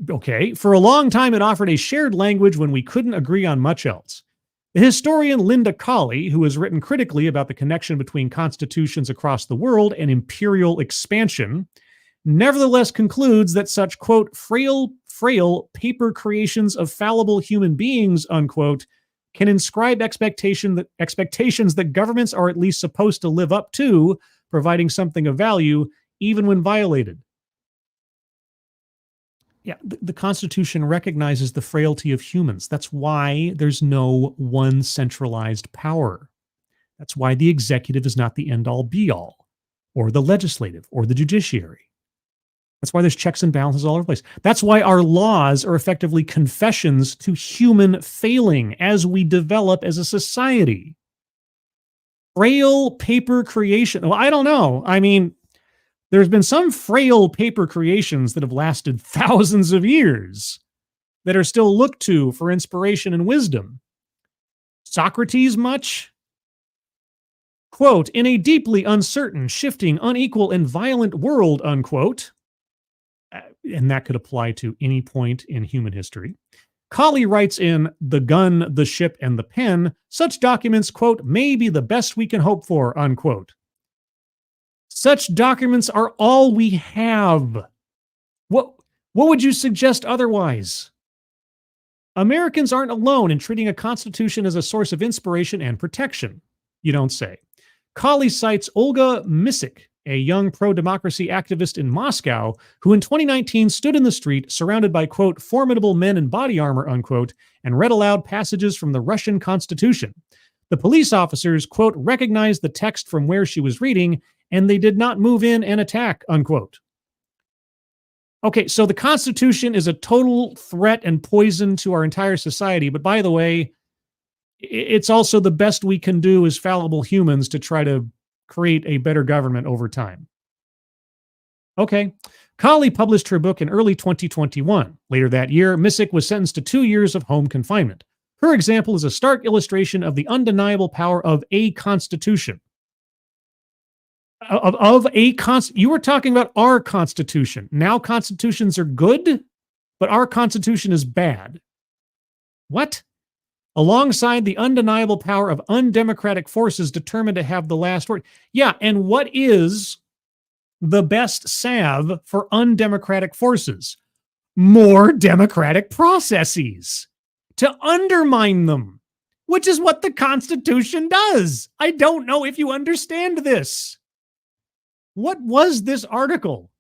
Okay, for a long time it offered a shared language when we couldn't agree on much else. The historian Linda Colley, who has written critically about the connection between constitutions across the world and imperial expansion, nevertheless concludes that such, quote, frail paper creations of fallible human beings, unquote, can inscribe expectations that governments are at least supposed to live up to, providing something of value, even when violated. Yeah, the Constitution recognizes the frailty of humans. That's why there's no one centralized power. That's why the executive is not the end-all be-all, or the legislative, or the judiciary. That's why there's checks and balances all over the place. That's why our laws are effectively confessions to human failing as we develop as a society. Frail paper creation. Well, I don't know. I mean, there's been some frail paper creations that have lasted thousands of years that are still looked to for inspiration and wisdom. Socrates much? Quote, in a deeply uncertain, shifting, unequal, and violent world, unquote, and that could apply to any point in human history. Colley writes in The Gun, the Ship, and the Pen, such documents, quote, may be the best we can hope for, unquote. Such documents are all we have. What would you suggest otherwise? Americans aren't alone in treating a constitution as a source of inspiration and protection. You don't say. Colley cites Olga Misik, a young pro-democracy activist in Moscow, who in 2019 stood in the street surrounded by, quote, formidable men in body armor, unquote, and read aloud passages from the Russian Constitution. The police officers, quote, recognized the text from where she was reading, and they did not move in and attack, unquote. Okay, so the Constitution is a total threat and poison to our entire society. But by the way, it's also the best we can do as fallible humans to try to create a better government over time. Okay. Colley published her book in early 2021. Later that year, Misik was sentenced to 2 years of home confinement. Her example is a stark illustration of the undeniable power of a constitution. You were talking about our constitution. Now constitutions are good, but our constitution is bad. What? Alongside the undeniable power of undemocratic forces determined to have the last word. Yeah, and what is the best salve for undemocratic forces? More democratic processes to undermine them, which is what the Constitution does. I don't know if you understand this. What was this article?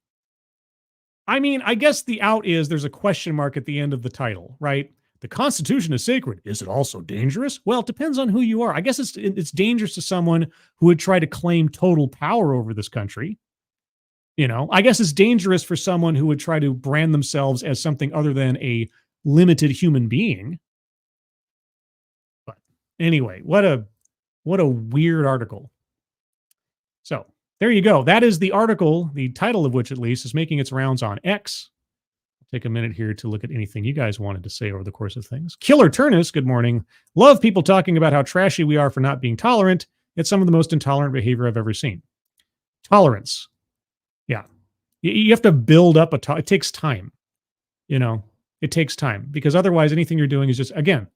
I mean, I guess the out is there's a question mark at the end of the title, right? The Constitution is sacred. Is it also dangerous? Well, it depends on who you are. I guess it's dangerous to someone who would try to claim total power over this country. You know, I guess it's dangerous for someone who would try to brand themselves as something other than a limited human being. But anyway, what a weird article. So there you go. That is the article, the title of which at least is making its rounds on X. Take a minute here to look at anything you guys wanted to say over the course of things. Killer Turnus, good morning. Love people talking about how trashy we are for not being tolerant. It's some of the most intolerant behavior I've ever seen. Tolerance. Yeah. You have to build up it takes time. You know, it takes time because otherwise anything you're doing is just, again,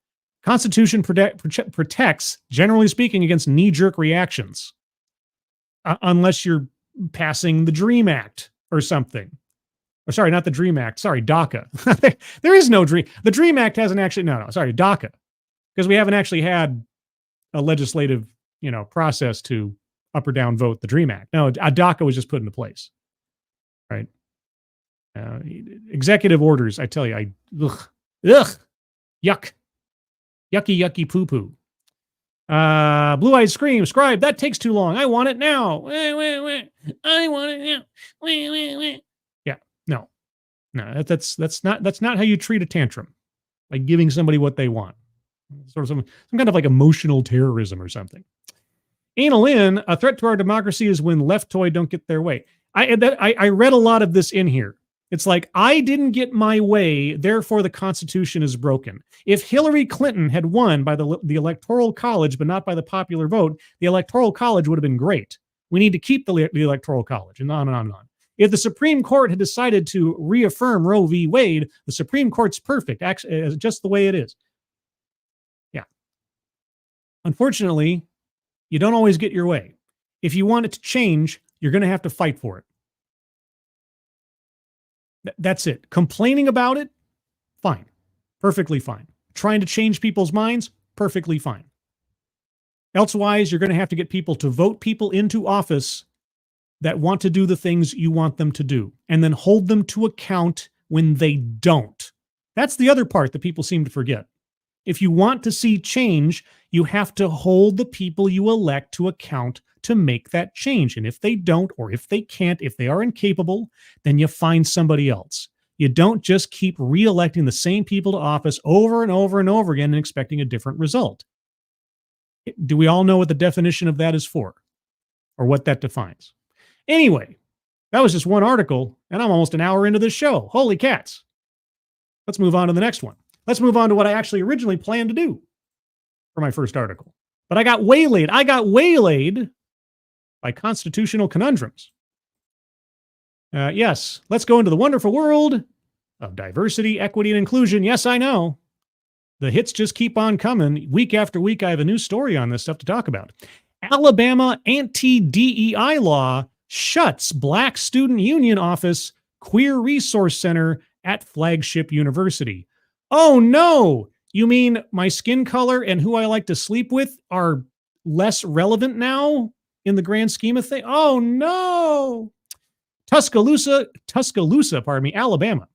Constitution protects, generally speaking, against knee-jerk reactions. Unless you're passing the DREAM Act or something. Or sorry, not the DREAM Act. Sorry, DACA. There is no DREAM. The DREAM Act hasn't actually, sorry, DACA. Because we haven't actually had a legislative, process to up or down vote the DREAM Act. No, a DACA was just put into place. Right? Executive orders, I tell you, yuck. Yucky poo-poo. Blue-eyed scream, scribe, that takes too long. I want it now. I want it now. Yeah, no, that's not how you treat a tantrum. Like giving somebody what they want. Sort of some kind of like emotional terrorism or something. Anal in, a threat to our democracy is when leftoid don't get their way. I read a lot of this in here. It's like, I didn't get my way, therefore the Constitution is broken. If Hillary Clinton had won by the Electoral College, but not by the popular vote, the Electoral College would have been great. We need to keep the Electoral College, and on and on and on. If the Supreme Court had decided to reaffirm Roe v. Wade, the Supreme Court's perfect, actually, just the way it is. Yeah. Unfortunately, you don't always get your way. If you want it to change, you're going to have to fight for it. That's it. Complaining about it, fine. Perfectly fine. Trying to change people's minds, perfectly fine. Elsewise, you're going to have to get people to vote people into office that want to do the things you want them to do, and then hold them to account when they don't. That's the other part that people seem to forget. If you want to see change, you have to hold the people you elect to account to make that change. And if they don't, or if they can't, if they are incapable, then you find somebody else. You don't just keep re-electing the same people to office over and over and over again and expecting a different result. Do we all know what the definition of that is for, or what that defines? Anyway, that was just one article, and I'm almost an hour into this show. Holy cats. Let's move on to the next one. Let's move on to what I actually originally planned to do for my first article. But I got waylaid. I got waylaid by constitutional conundrums. Yes, let's go into the wonderful world of diversity, equity, and inclusion. Yes, I know. The hits just keep on coming. Week after week, I have a new story on this stuff to talk about. Alabama anti-DEI law shuts Black Student Union office, Queer Resource Center at flagship university. Oh no! You mean my skin color and who I like to sleep with are less relevant now in the grand scheme of things? Oh no! Tuscaloosa, Alabama.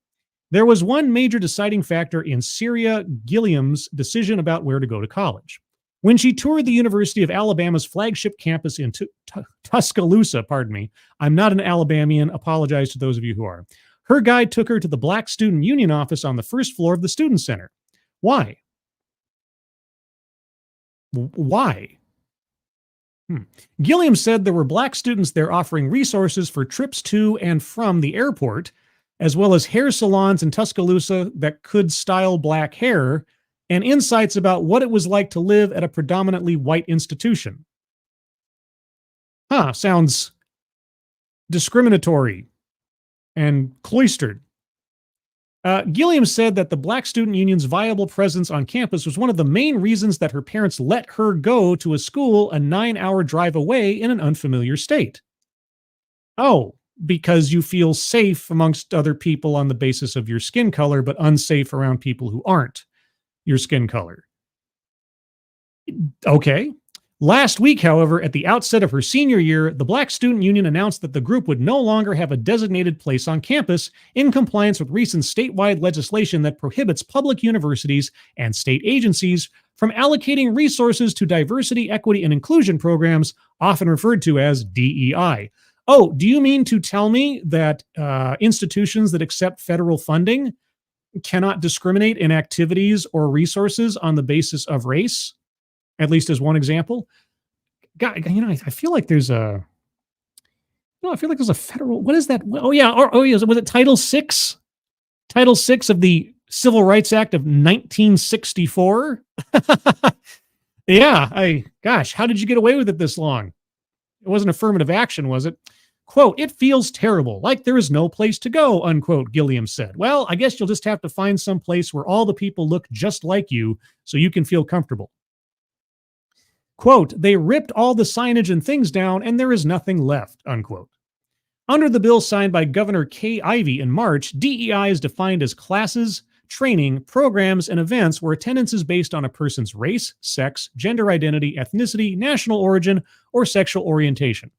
There was one major deciding factor in Syria Gilliam's decision about where to go to college. When she toured the University of Alabama's flagship campus in Tuscaloosa, I'm not an Alabamian, apologize to those of you who are. Her guide took her to the Black Student Union office on the first floor of the Student Center. Why? Why? Gilliam said there were Black students there offering resources for trips to and from the airport, as well as hair salons in Tuscaloosa that could style Black hair, and insights about what it was like to live at a predominantly white institution. Sounds discriminatory and cloistered. Gilliam said that the Black Student Union's viable presence on campus was one of the main reasons that her parents let her go to a school a 9-hour drive away in an unfamiliar state. Oh, because you feel safe amongst other people on the basis of your skin color, but unsafe around people who aren't your skin color. Okay. Last week, however, at the outset of her senior year, the Black Student Union announced that the group would no longer have a designated place on campus in compliance with recent statewide legislation that prohibits public universities and state agencies from allocating resources to diversity, equity, and inclusion programs, often referred to as DEI. Oh, do you mean to tell me that institutions that accept federal funding cannot discriminate in activities or resources on the basis of race? At least as one example. God, I feel like there's a federal, what is that? Was it Title VI? Title VI of the Civil Rights Act of 1964? Yeah, how did you get away with it this long? It wasn't affirmative action, was it? Quote, "It feels terrible, like there is no place to go," unquote, Gilliam said. Well, I guess you'll just have to find some place where all the people look just like you so you can feel comfortable. Quote, "They ripped all the signage and things down and there is nothing left," unquote. Under the bill signed by Governor Kay Ivey in March, DEI is defined as classes, training, programs, and events where attendance is based on a person's race, sex, gender identity, ethnicity, national origin, or sexual orientation.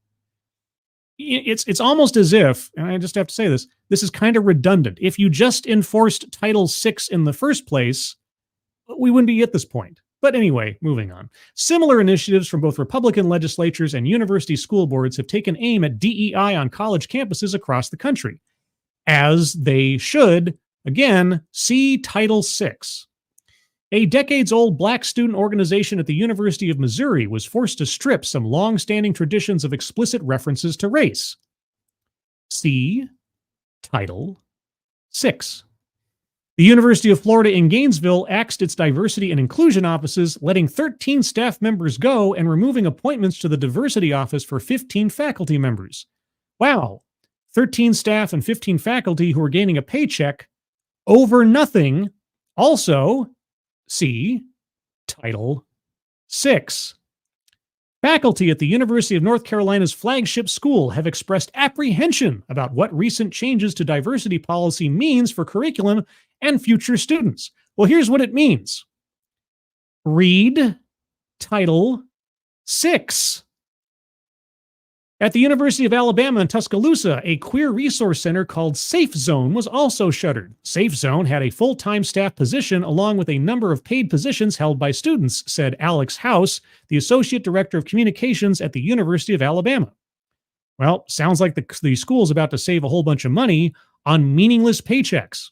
It's almost as if, and I just have to say this is kind of redundant. If you just enforced Title VI in the first place, we wouldn't be at this point. But anyway, moving on. Similar initiatives from both Republican legislatures and university school boards have taken aim at DEI on college campuses across the country. As they should, again, see Title VI. A decades-old Black student organization at the University of Missouri was forced to strip some long-standing traditions of explicit references to race. See Title 6. The University of Florida in Gainesville axed its diversity and inclusion offices, letting 13 staff members go and removing appointments to the diversity office for 15 faculty members. Wow. 13 staff and 15 faculty who are gaining a paycheck over nothing. Also, see Title 6. Faculty at the University of North Carolina's flagship school have expressed apprehension about what recent changes to diversity policy means for curriculum and future students. Well, here's what it means. Read Title 6. At the University of Alabama in Tuscaloosa, a queer resource center called Safe Zone was also shuttered. Safe Zone had a full-time staff position along with a number of paid positions held by students, said Alex House, the Associate Director of Communications at the University of Alabama. Well, sounds like the school's about to save a whole bunch of money on meaningless paychecks.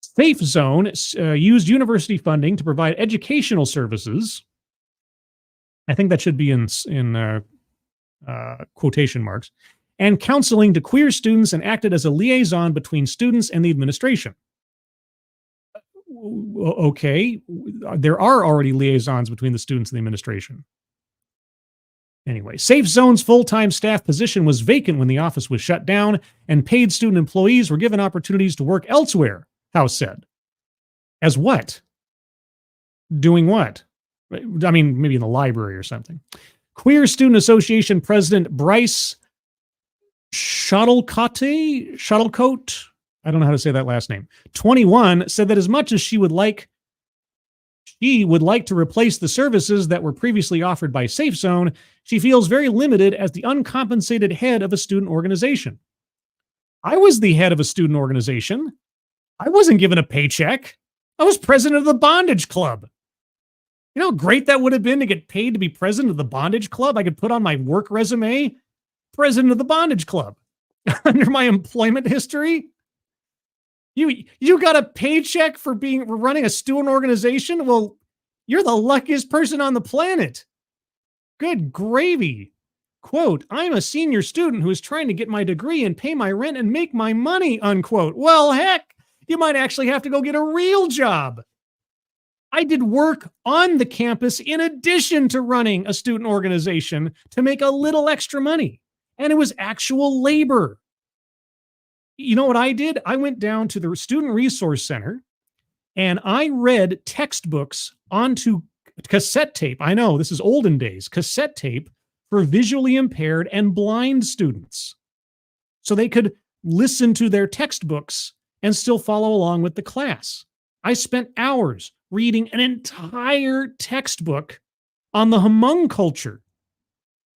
Safe Zone used university funding to provide educational services. I think that should be in quotation marks, and counseling to queer students and acted as a liaison between students and the administration. Okay, there are already liaisons between the students and the administration. Anyway, Safe Zone's full-time staff position was vacant when the office was shut down, and paid student employees were given opportunities to work elsewhere, House said. As what? Doing what? I mean, maybe in the library or something. Queer Student Association President Bryce Shuttlecote, I don't know how to say that last name, 21, said that as much as she would like to replace the services that were previously offered by Safe Zone, she feels very limited as the uncompensated head of a student organization. I was the head of a student organization. I wasn't given a paycheck. I was president of the bondage club. You know how great that would have been to get paid to be president of the bondage club? I could put on my work resume, president of the bondage club, under my employment history. You got a paycheck for running a student organization? Well, you're the luckiest person on the planet. Good gravy. Quote, I'm a senior student who is trying to get my degree and pay my rent and make my money, unquote. Well, heck, you might actually have to go get a real job. I did work on the campus in addition to running a student organization to make a little extra money. And it was actual labor. You know what I did? I went down to the Student Resource Center and I read textbooks onto cassette tape. I know this is olden days, cassette tape for visually impaired and blind students. So they could listen to their textbooks and still follow along with the class. I spent hours reading an entire textbook on the Hmong culture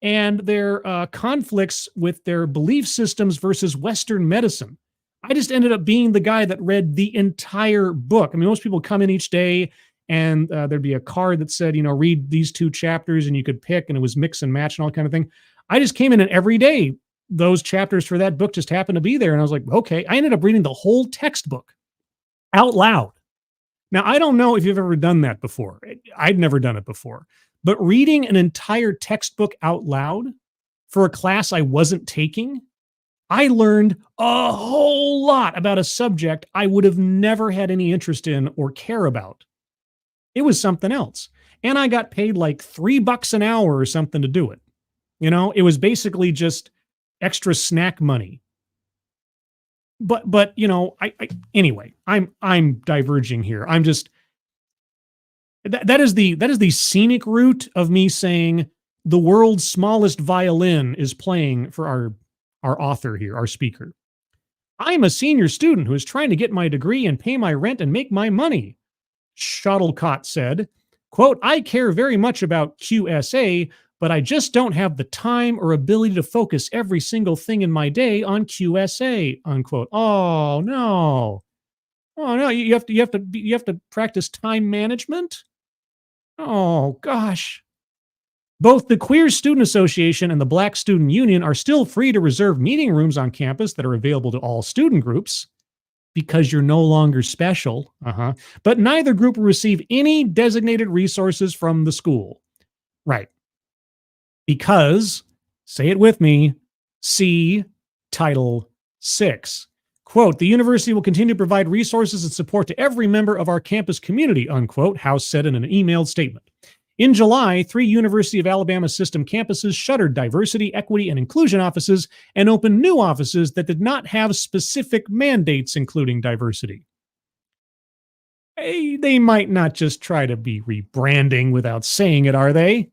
and their conflicts with their belief systems versus Western medicine. I just ended up being the guy that read the entire book. I mean, most people come in each day and there'd be a card that said, read these 2 chapters and you could pick, and it was mix and match and all kind of thing. I just came in and every day, those chapters for that book just happened to be there. And I was like, okay, I ended up reading the whole textbook out loud. Now, I don't know if you've ever done that before. I'd never done it before. But reading an entire textbook out loud for a class I wasn't taking, I learned a whole lot about a subject I would have never had any interest in or care about. It was something else. And I got paid like $3 an hour or something to do it. It was basically just extra snack money. But anyway, I'm diverging here. I'm just that is the scenic route of me saying the world's smallest violin is playing for our author here, our speaker. I'm a senior student who is trying to get my degree and pay my rent and make my money, Shuttlecote said. Quote, I care very much about QSA, but I just don't have the time or ability to focus every single thing in my day on QSA, unquote. Oh no. Oh no, you have to practice time management? Oh gosh. Both the Queer Student Association and the Black Student Union are still free to reserve meeting rooms on campus that are available to all student groups because you're no longer special. But neither group will receive any designated resources from the school. Right. Because, say it with me, see Title 6. Quote, the university will continue to provide resources and support to every member of our campus community, unquote, House said in an emailed statement. In July, 3 University of Alabama system campuses shuttered diversity, equity, and inclusion offices and opened new offices that did not have specific mandates including diversity. They might not just try to be rebranding without saying it, are they?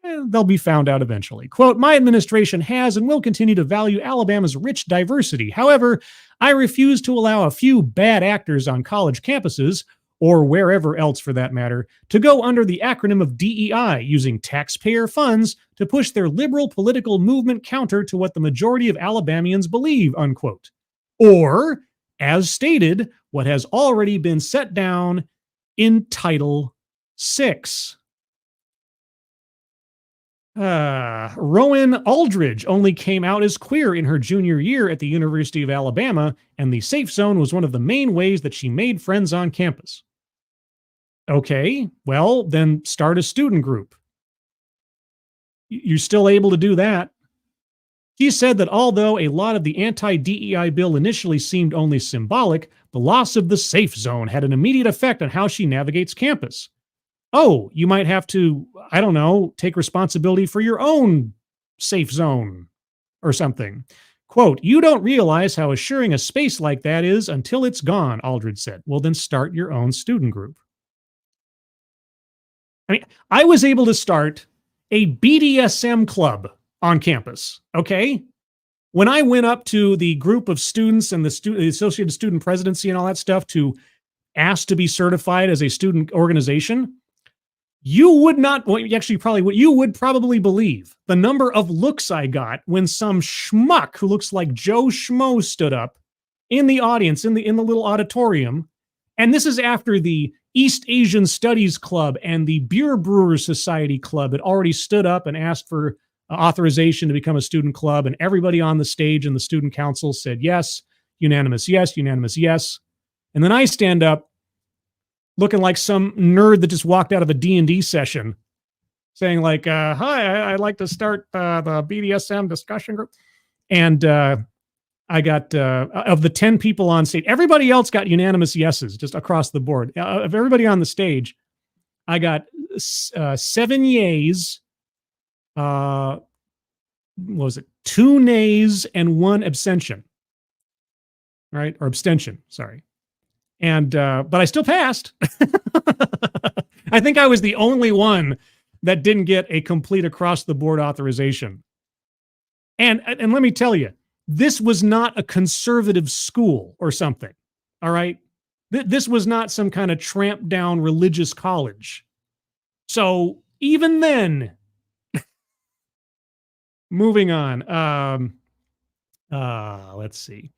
They'll be found out eventually. Quote, my administration has and will continue to value Alabama's rich diversity. However, I refuse to allow a few bad actors on college campuses, or wherever else for that matter, to go under the acronym of DEI, using taxpayer funds to push their liberal political movement counter to what the majority of Alabamians believe, unquote. Or, as stated, what has already been set down in Title VI. Rowan Aldridge only came out as queer in her junior year at the University of Alabama, and the safe zone was one of the main ways that she made friends on campus. Okay, well, then start a student group. You're still able to do that. He said that although a lot of the anti-DEI bill initially seemed only symbolic, the loss of the safe zone had an immediate effect on how she navigates campus. Oh, you might have to, I don't know, take responsibility for your own safe zone or something. Quote, you don't realize how assuring a space like that is until it's gone, Aldridge said. Well, then start your own student group. I mean, I was able to start a BDSM club on campus, okay? When I went up to the group of students and the Associated Student Presidency and all that stuff to ask to be certified as a student organization, you would not, well, actually probably what you would probably believe the number of looks I got when some schmuck who looks like Joe Schmo stood up in the audience, in the little auditorium. And this is after the East Asian Studies Club and the Beer Brewers Society Club had already stood up and asked for authorization to become a student club. And everybody on the stage and the student council said yes, unanimous yes, unanimous yes. And then I stand up looking like some nerd that just walked out of a D&D session saying like, hi, I'd like to start the BDSM discussion group. And I got, of the 10 people on stage, everybody else got unanimous yeses just across the board. Of everybody on the stage, I got 7 yays, what was it, 2 nays, and 1 abstention. Right? Or abstention, sorry. And, but I still passed. I think I was the only one that didn't get a complete across the board authorization. And let me tell you, this was not a conservative school or something. All right. This was not some kind of tramp down religious college. So even then, moving on, let's see.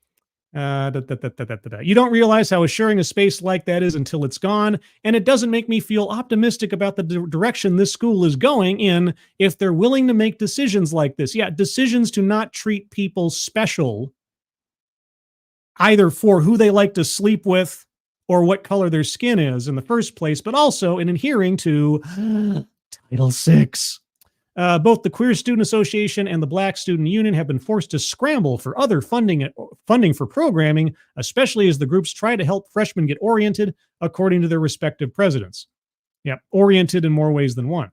You don't realize how assuring a space like that is until it's gone, and it doesn't make me feel optimistic about the direction this school is going in if they're willing to make decisions like this. Yeah, decisions to not treat people special, either for who they like to sleep with or what color their skin is in the first place, but also in adhering to Title VI. Both the Queer Student Association and the Black Student Union have been forced to scramble for other funding for programming, especially as the groups try to help freshmen get oriented according to their respective presidents. Yeah, oriented in more ways than one.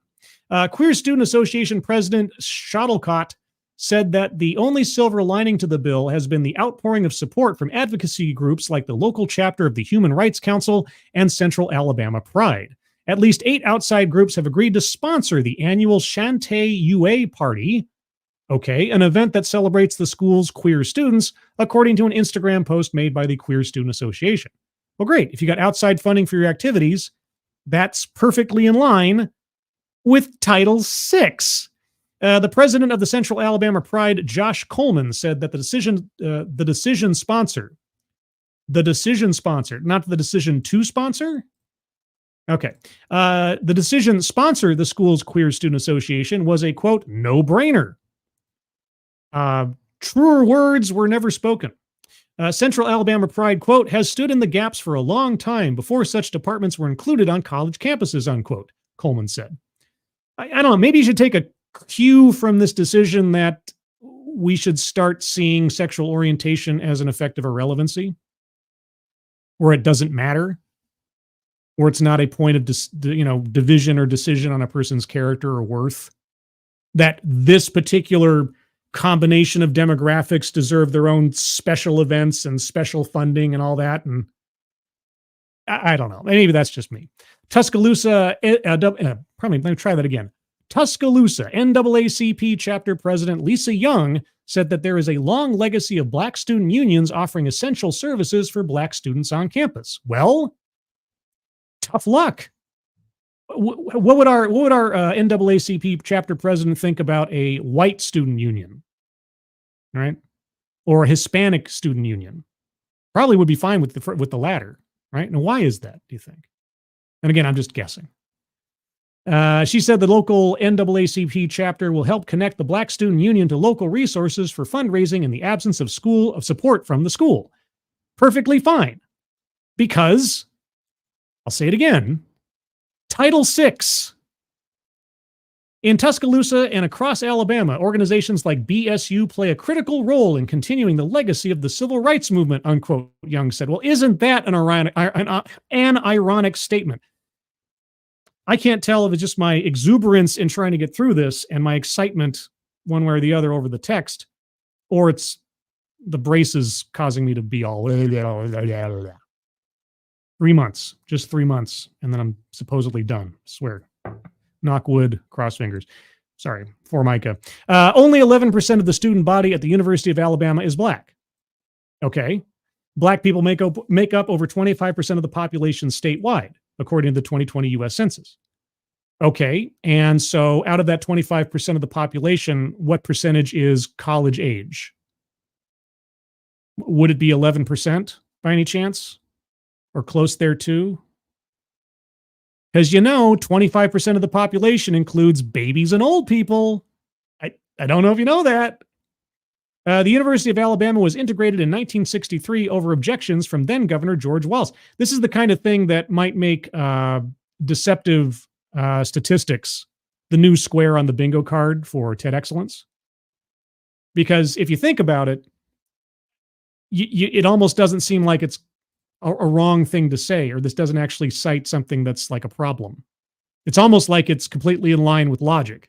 Queer Student Association President Shuttlecott said that the only silver lining to the bill has been the outpouring of support from advocacy groups like the local chapter of the Human Rights Council and Central Alabama Pride. At least 8 outside groups have agreed to sponsor the annual Shantae UA Party, okay, an event that celebrates the school's queer students, according to an Instagram post made by the Queer Student Association. Well, great. If you got outside funding for your activities, that's perfectly in line with Title VI. The president of the Central Alabama Pride, Josh Coleman, said that the decision sponsor, not the decision to sponsor. Okay. The decision to sponsor the school's Queer Student Association was a, quote, no-brainer. Truer words were never spoken. Central Alabama Pride, quote, has stood in the gaps for a long time before such departments were included on college campuses, unquote, Coleman said. I don't know, maybe you should take a cue from this decision that we should start seeing sexual orientation as an effective irrelevancy, where it doesn't matter, or it's not a point of division or decision on a person's character or worth, that this particular combination of demographics deserve their own special events and special funding and all that. And I don't know. Maybe that's just me. Tuscaloosa, let me try that again. Tuscaloosa NAACP chapter president Lisa Young said that there is a long legacy of Black student unions offering essential services for Black students on campus. Well, tough luck. What would our NAACP chapter president think about a white student union, right? Or a Hispanic student union? Probably would be fine with the latter, right? Now, why is that, do you think? And again, I'm just guessing. She said the local NAACP chapter will help connect the Black Student Union to local resources for fundraising in the absence of support from the school. Perfectly fine. Because, I'll say it again, Title VI. In Tuscaloosa and across Alabama, organizations like BSU play a critical role in continuing the legacy of the civil rights movement, unquote, Young said. Well, isn't that an ironic statement? I can't tell if it's just my exuberance in trying to get through this and my excitement one way or the other over the text, or it's the braces causing me to be all 3 months, just 3 months, and then I'm supposedly done. I swear. Knock wood, cross fingers. Sorry, Formica. Only 11% of the student body at the University of Alabama is Black. Okay. Black people make up over 25% of the population statewide, according to the 2020 U.S. Census. Okay, and so out of that 25% of the population, what percentage is college age? Would it be 11% by any chance? Or close there too? Because 25% of the population includes babies and old people. I don't know if you know that. The University of Alabama was integrated in 1963 over objections from then Governor George Wallace. This is the kind of thing that might make deceptive statistics the new square on the bingo card for TED Excellence. Because if you think about it, it almost doesn't seem like it's a wrong thing to say, or this doesn't actually cite something that's like a problem. It's almost like it's completely in line with logic.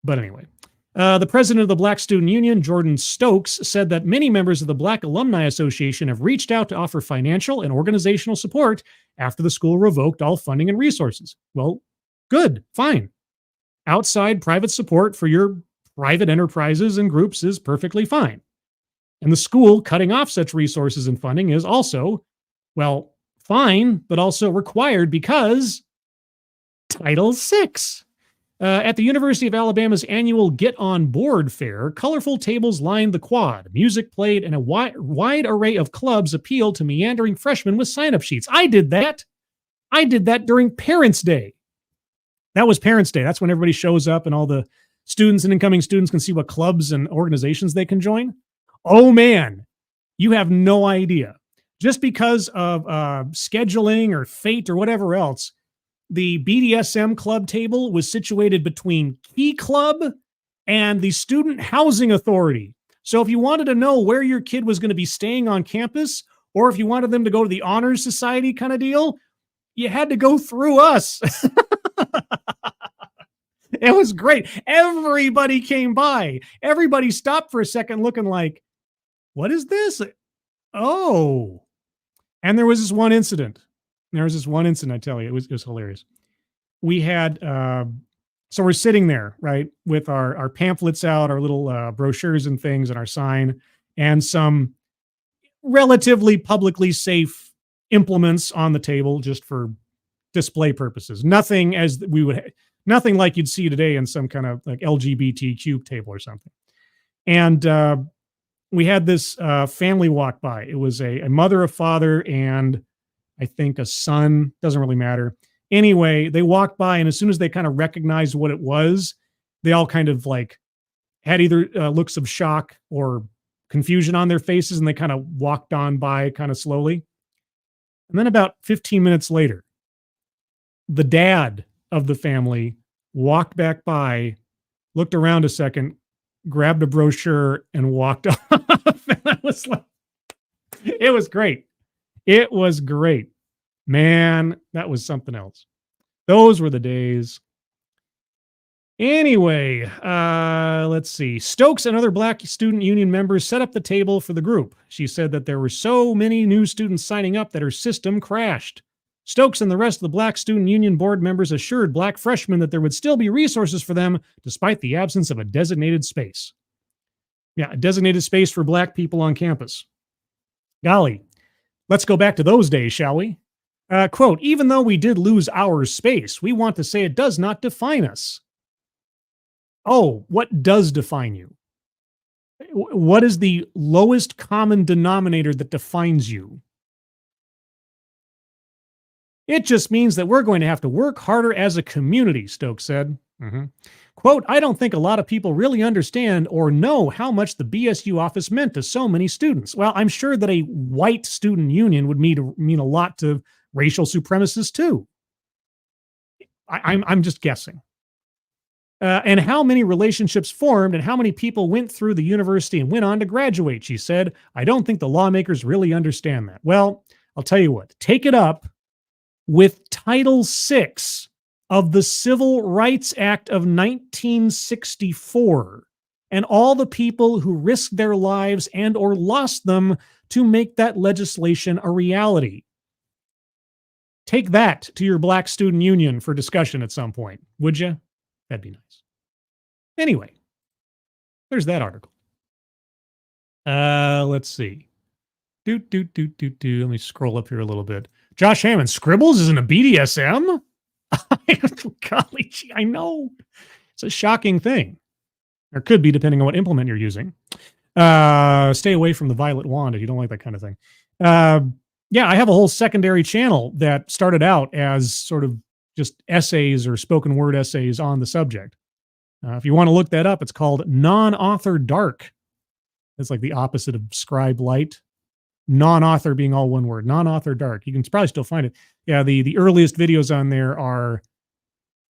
But anyway, the president of the Black Student Union, Jordan Stokes, said that many members of the Black Alumni Association have reached out to offer financial and organizational support after the school revoked all funding and resources. Well, good, fine. Outside private support for your private enterprises and groups is perfectly fine. And the school cutting off such resources and funding is also, well, fine, but also required because Title VI. At the University of Alabama's annual Get On Board Fair, colorful tables lined the quad, music played, and a wide array of clubs appealed to meandering freshmen with sign-up sheets. I did that. I did that during Parents' Day. That was Parents' Day. That's when everybody shows up and all the students and incoming students can see what clubs and organizations they can join. Oh man, you have no idea. Just because of scheduling or fate or whatever else, the BDSM club table was situated between Key Club and the Student Housing Authority. So if you wanted to know where your kid was going to be staying on campus, or if you wanted them to go to the Honors Society kind of deal, you had to go through us. It was great. Everybody came by. Everybody stopped for a second looking like, what is this? Oh. And there was this one incident. I tell you, it was hilarious. We had, so we're sitting there, right, with our pamphlets out, our little brochures and things, and our sign, and some relatively publicly safe implements on the table just for display purposes. Nothing like you'd see today in some kind of like LGBTQ table or something. And we had this family walk by. It was a mother, a father, and I think a son. Doesn't really matter. Anyway, they walked by, and as soon as they kind of recognized what it was, they all kind of like had either looks of shock or confusion on their faces, and they kind of walked on by kind of slowly. And then about 15 minutes later, the dad of the family walked back by, looked around a second, grabbed a brochure, and walked off. And I was like, it was great. It was great. Man, that was something else. Those were the days. Anyway, let's see. Stokes and other Black student union members set up the table for the group. She said that there were so many new students signing up that her system crashed. Stokes and the rest of the Black student union board members assured Black freshmen that there would still be resources for them despite the absence of a designated space. Yeah, a designated space for Black people on campus. Golly, let's go back to those days, shall we? Quote, even though we did lose our space, we want to say it does not define us. Oh, what does define you? What is the lowest common denominator that defines you? It just means that we're going to have to work harder as a community, Stokes said. Quote, I don't think a lot of people really understand or know how much the BSU office meant to so many students. Well, I'm sure that a white student union would mean a lot to racial supremacists too. I'm just guessing. And how many relationships formed and how many people went through the university and went on to graduate, she said. I don't think the lawmakers really understand that. Well, I'll tell you what, take it up with Title VI of the Civil Rights Act of 1964 and all the people who risked their lives and or lost them to make that legislation a reality. Take that to your Black student union for discussion at some point, would you? That'd be nice. Anyway, there's that article. Let's see. Let me scroll up here a little bit. Josh Hammond, Scribbles isn't a BDSM? Golly, gee, I know. It's a shocking thing. Or could be, depending on what implement you're using. Stay away from the violet wand if you don't like that kind of thing. Yeah, I have a whole secondary channel that started out as sort of just essays or spoken word essays on the subject. If you want to look that up, it's called Non-Author Dark. It's like the opposite of Scribe Light. Non-author being all one word. Non-Author Dark. You can probably still find it. Yeah, the earliest videos on there are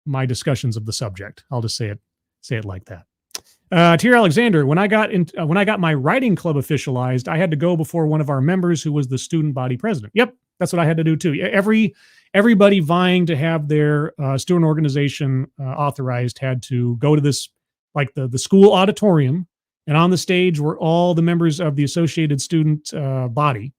my discussions of the subject. I'll just say it like that. Tier Alexander, when I got my writing club officialized, I had to go before one of our members who was the student body president. Yep, that's what I had to do too. Everybody vying to have their student organization authorized had to go to this, like the school auditorium, and on the stage were all the members of the associated student body.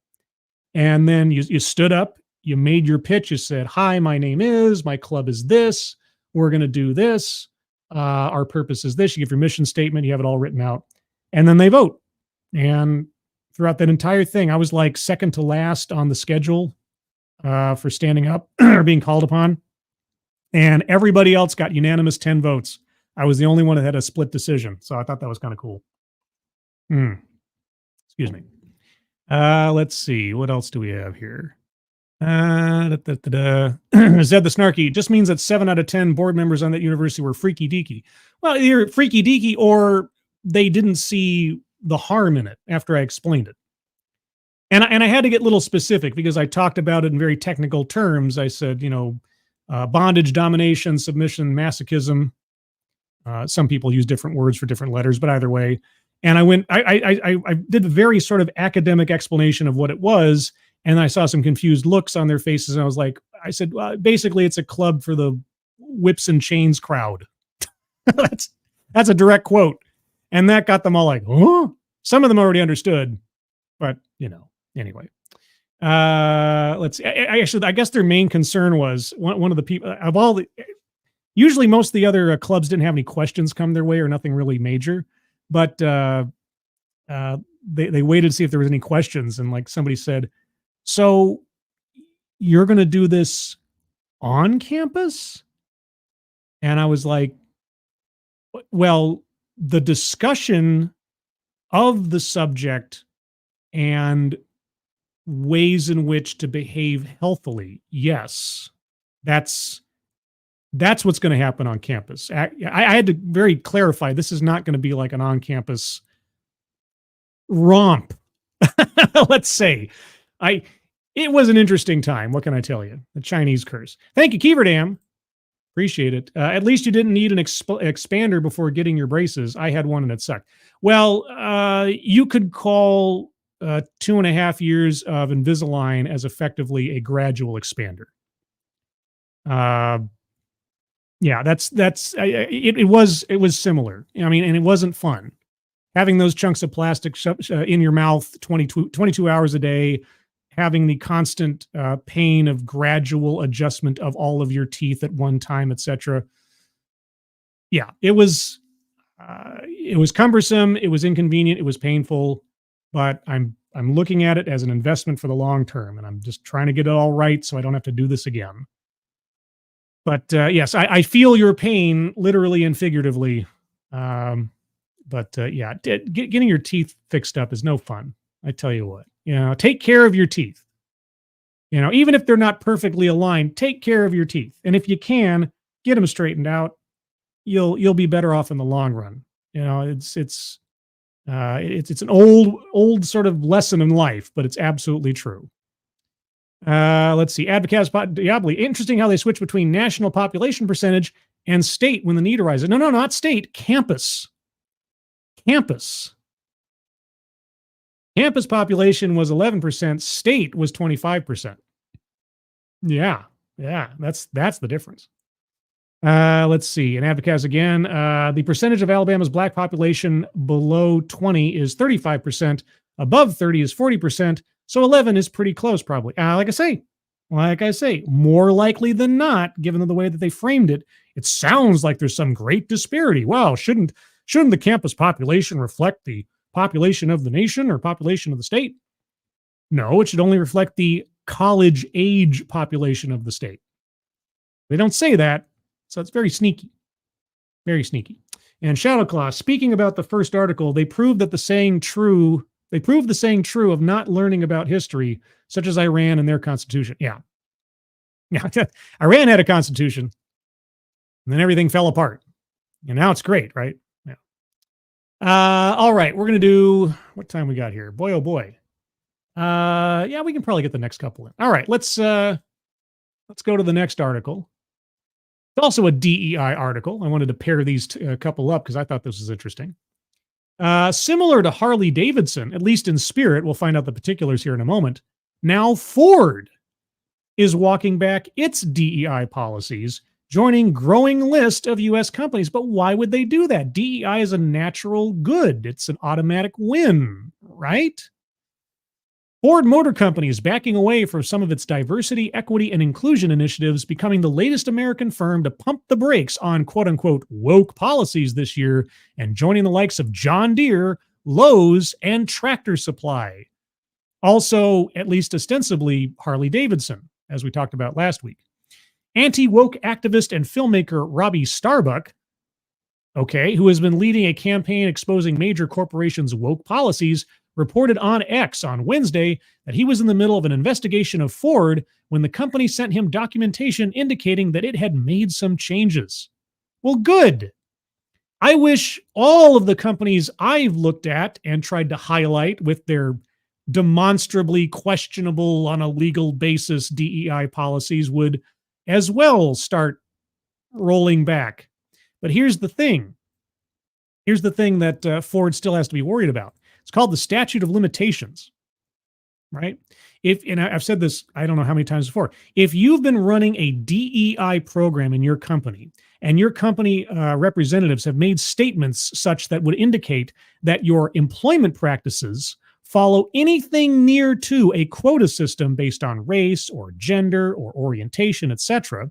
And then you stood up, you made your pitch, you said, hi, my name is, my club is this, we're going to do this, our purpose is this. You give your mission statement, you have it all written out, and then they vote. And throughout that entire thing, I was like second to last on the schedule for standing up or being called upon. And everybody else got unanimous 10 votes. I was the only one that had a split decision. So I thought that was kind of cool. Excuse me. Let's see. What else do we have here? Zed the Snarky just means that 7 out of 10 board members on that university were freaky deaky. Well, either freaky deaky or they didn't see the harm in it after I explained it. And I had to get a little specific because I talked about it in very technical terms. I said, bondage, domination, submission, masochism. Some people use different words for different letters, but either way. And I did a very sort of academic explanation of what it was. And I saw some confused looks on their faces. And I said, well, basically it's a club for the whips and chains crowd. That's a direct quote. And that got them all like, huh? Some of them already understood, but anyway. Let's see. I guess their main concern was one of the people of all the, usually most of the other clubs didn't have any questions come their way or nothing really major, but they waited to see if there was any questions. And like somebody said, so you're going to do this on campus? And I was like, well, the discussion of the subject and ways in which to behave healthily, yes, that's what's going to happen on campus. I had to very clarify, this is not going to be like an on-campus romp. Let's say. It was an interesting time. What can I tell you? The Chinese curse. Thank you, Keeverdam. Appreciate it. At least you didn't need an expander before getting your braces. I had one and it sucked. Well, you could call 2.5 years of Invisalign as effectively a gradual expander. Yeah, it was similar. I mean, and it wasn't fun having those chunks of plastic in your mouth 22 hours a day, having the constant pain of gradual adjustment of all of your teeth at one time, etc. Yeah, it was cumbersome, it was inconvenient, it was painful, but I'm looking at it as an investment for the long term, and I'm just trying to get it all right so I don't have to do this again. But yes, I feel your pain literally and figuratively. Yeah, getting your teeth fixed up is no fun. I tell you what, take care of your teeth. Even if they're not perfectly aligned, take care of your teeth. And if you can, get them straightened out. You'll be better off in the long run. It's an old sort of lesson in life, but it's absolutely true. Let's see. Advocates Diabli. Interesting how they switch between national population percentage and state when the need arises. No, not state. Campus. Campus population was 11%. State was 25%. Yeah. That's the difference. Let's see. And Advocates again. The percentage of Alabama's black population below 20 is 35%. Above 30 is 40%. So 11 is pretty close, probably. Like I say, more likely than not, given the way that they framed it, it sounds like there's some great disparity. Wow, shouldn't the campus population reflect the population of the nation or population of the state? No, it should only reflect the college age population of the state. They don't say that, so it's very sneaky. Very sneaky. And Shadowclaw, speaking about the first article, they proved the saying true of not learning about history, such as Iran and their constitution. Yeah. Iran had a constitution, and then everything fell apart. And now it's great, right? Yeah. All right, we're going to do, what time we got here? Boy, oh boy. Yeah, we can probably get the next couple in. All right, let's go to the next article. It's also a DEI article. I wanted to pair these couple up because I thought this was interesting. Similar to Harley Davidson, at least in spirit, we'll find out the particulars here in a moment. Now Ford is walking back its DEI policies, joining growing list of U.S. companies. But why would they do that? DEI is a natural good. It's an automatic win, right? Ford Motor Company is backing away from some of its diversity, equity, and inclusion initiatives, becoming the latest American firm to pump the brakes on quote-unquote woke policies this year and joining the likes of John Deere, Lowe's, and Tractor Supply. Also, at least ostensibly, Harley Davidson, as we talked about last week. Anti-woke activist and filmmaker Robbie Starbuck, who has been leading a campaign exposing major corporations' woke policies, reported on X on Wednesday that he was in the middle of an investigation of Ford when the company sent him documentation indicating that it had made some changes. Well, good. I wish all of the companies I've looked at and tried to highlight with their demonstrably questionable on a legal basis DEI policies would as well start rolling back. But here's the thing. Here's the thing that Ford still has to be worried about. It's called the statute of limitations, right? And I've said this, I don't know how many times before. If you've been running a DEI program in your company and your company representatives have made statements such that would indicate that your employment practices follow anything near to a quota system based on race or gender or orientation, etc.,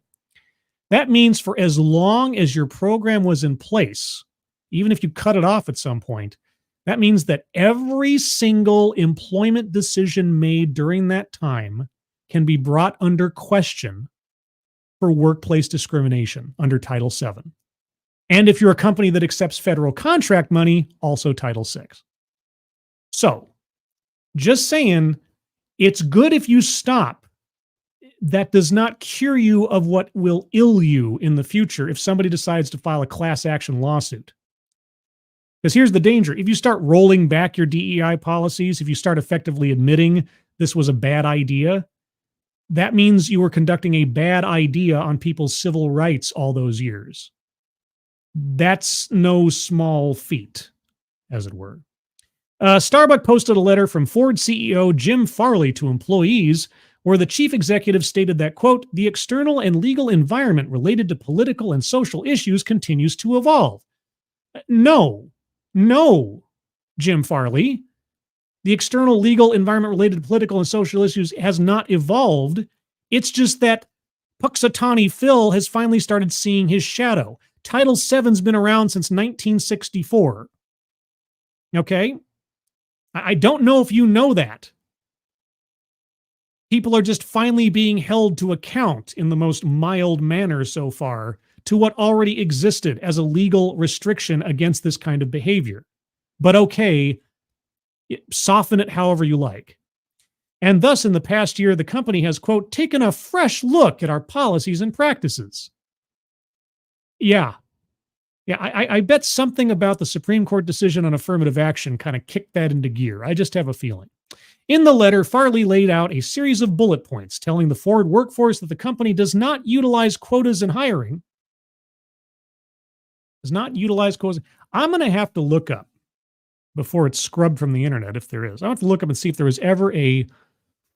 that means for as long as your program was in place, even if you cut it off at some point, that means that every single employment decision made during that time can be brought under question for workplace discrimination under Title VII. And if you're a company that accepts federal contract money, also Title VI. So, just saying, it's good if you stop. That does not cure you of what will ill you in the future if somebody decides to file a class action lawsuit. Because here's the danger. If you start rolling back your DEI policies, if you start effectively admitting this was a bad idea, that means you were conducting a bad idea on people's civil rights all those years. That's no small feat, as it were. Starbucks posted a letter from Ford CEO Jim Farley to employees where the chief executive stated that, quote, the external and legal environment related to political and social issues continues to evolve. No, Jim Farley. The external legal environment related to political and social issues has not evolved. It's just that Puxatawny Phil has finally started seeing his shadow. Title VII's been around since 1964. Okay? I don't know if you know that. People are just finally being held to account in the most mild manner so far to what already existed as a legal restriction against this kind of behavior. But okay, soften it however you like. And thus, in the past year, the company has, quote, taken a fresh look at our policies and practices. Yeah, I bet something about the Supreme Court decision on affirmative action kind of kicked that into gear. I just have a feeling. In the letter, Farley laid out a series of bullet points telling the Ford workforce that the company does not utilize quotas in hiring. Does not utilize quotas. I'm going to have to look up before it's scrubbed from the internet, if there is. I have to look up and see if there was ever a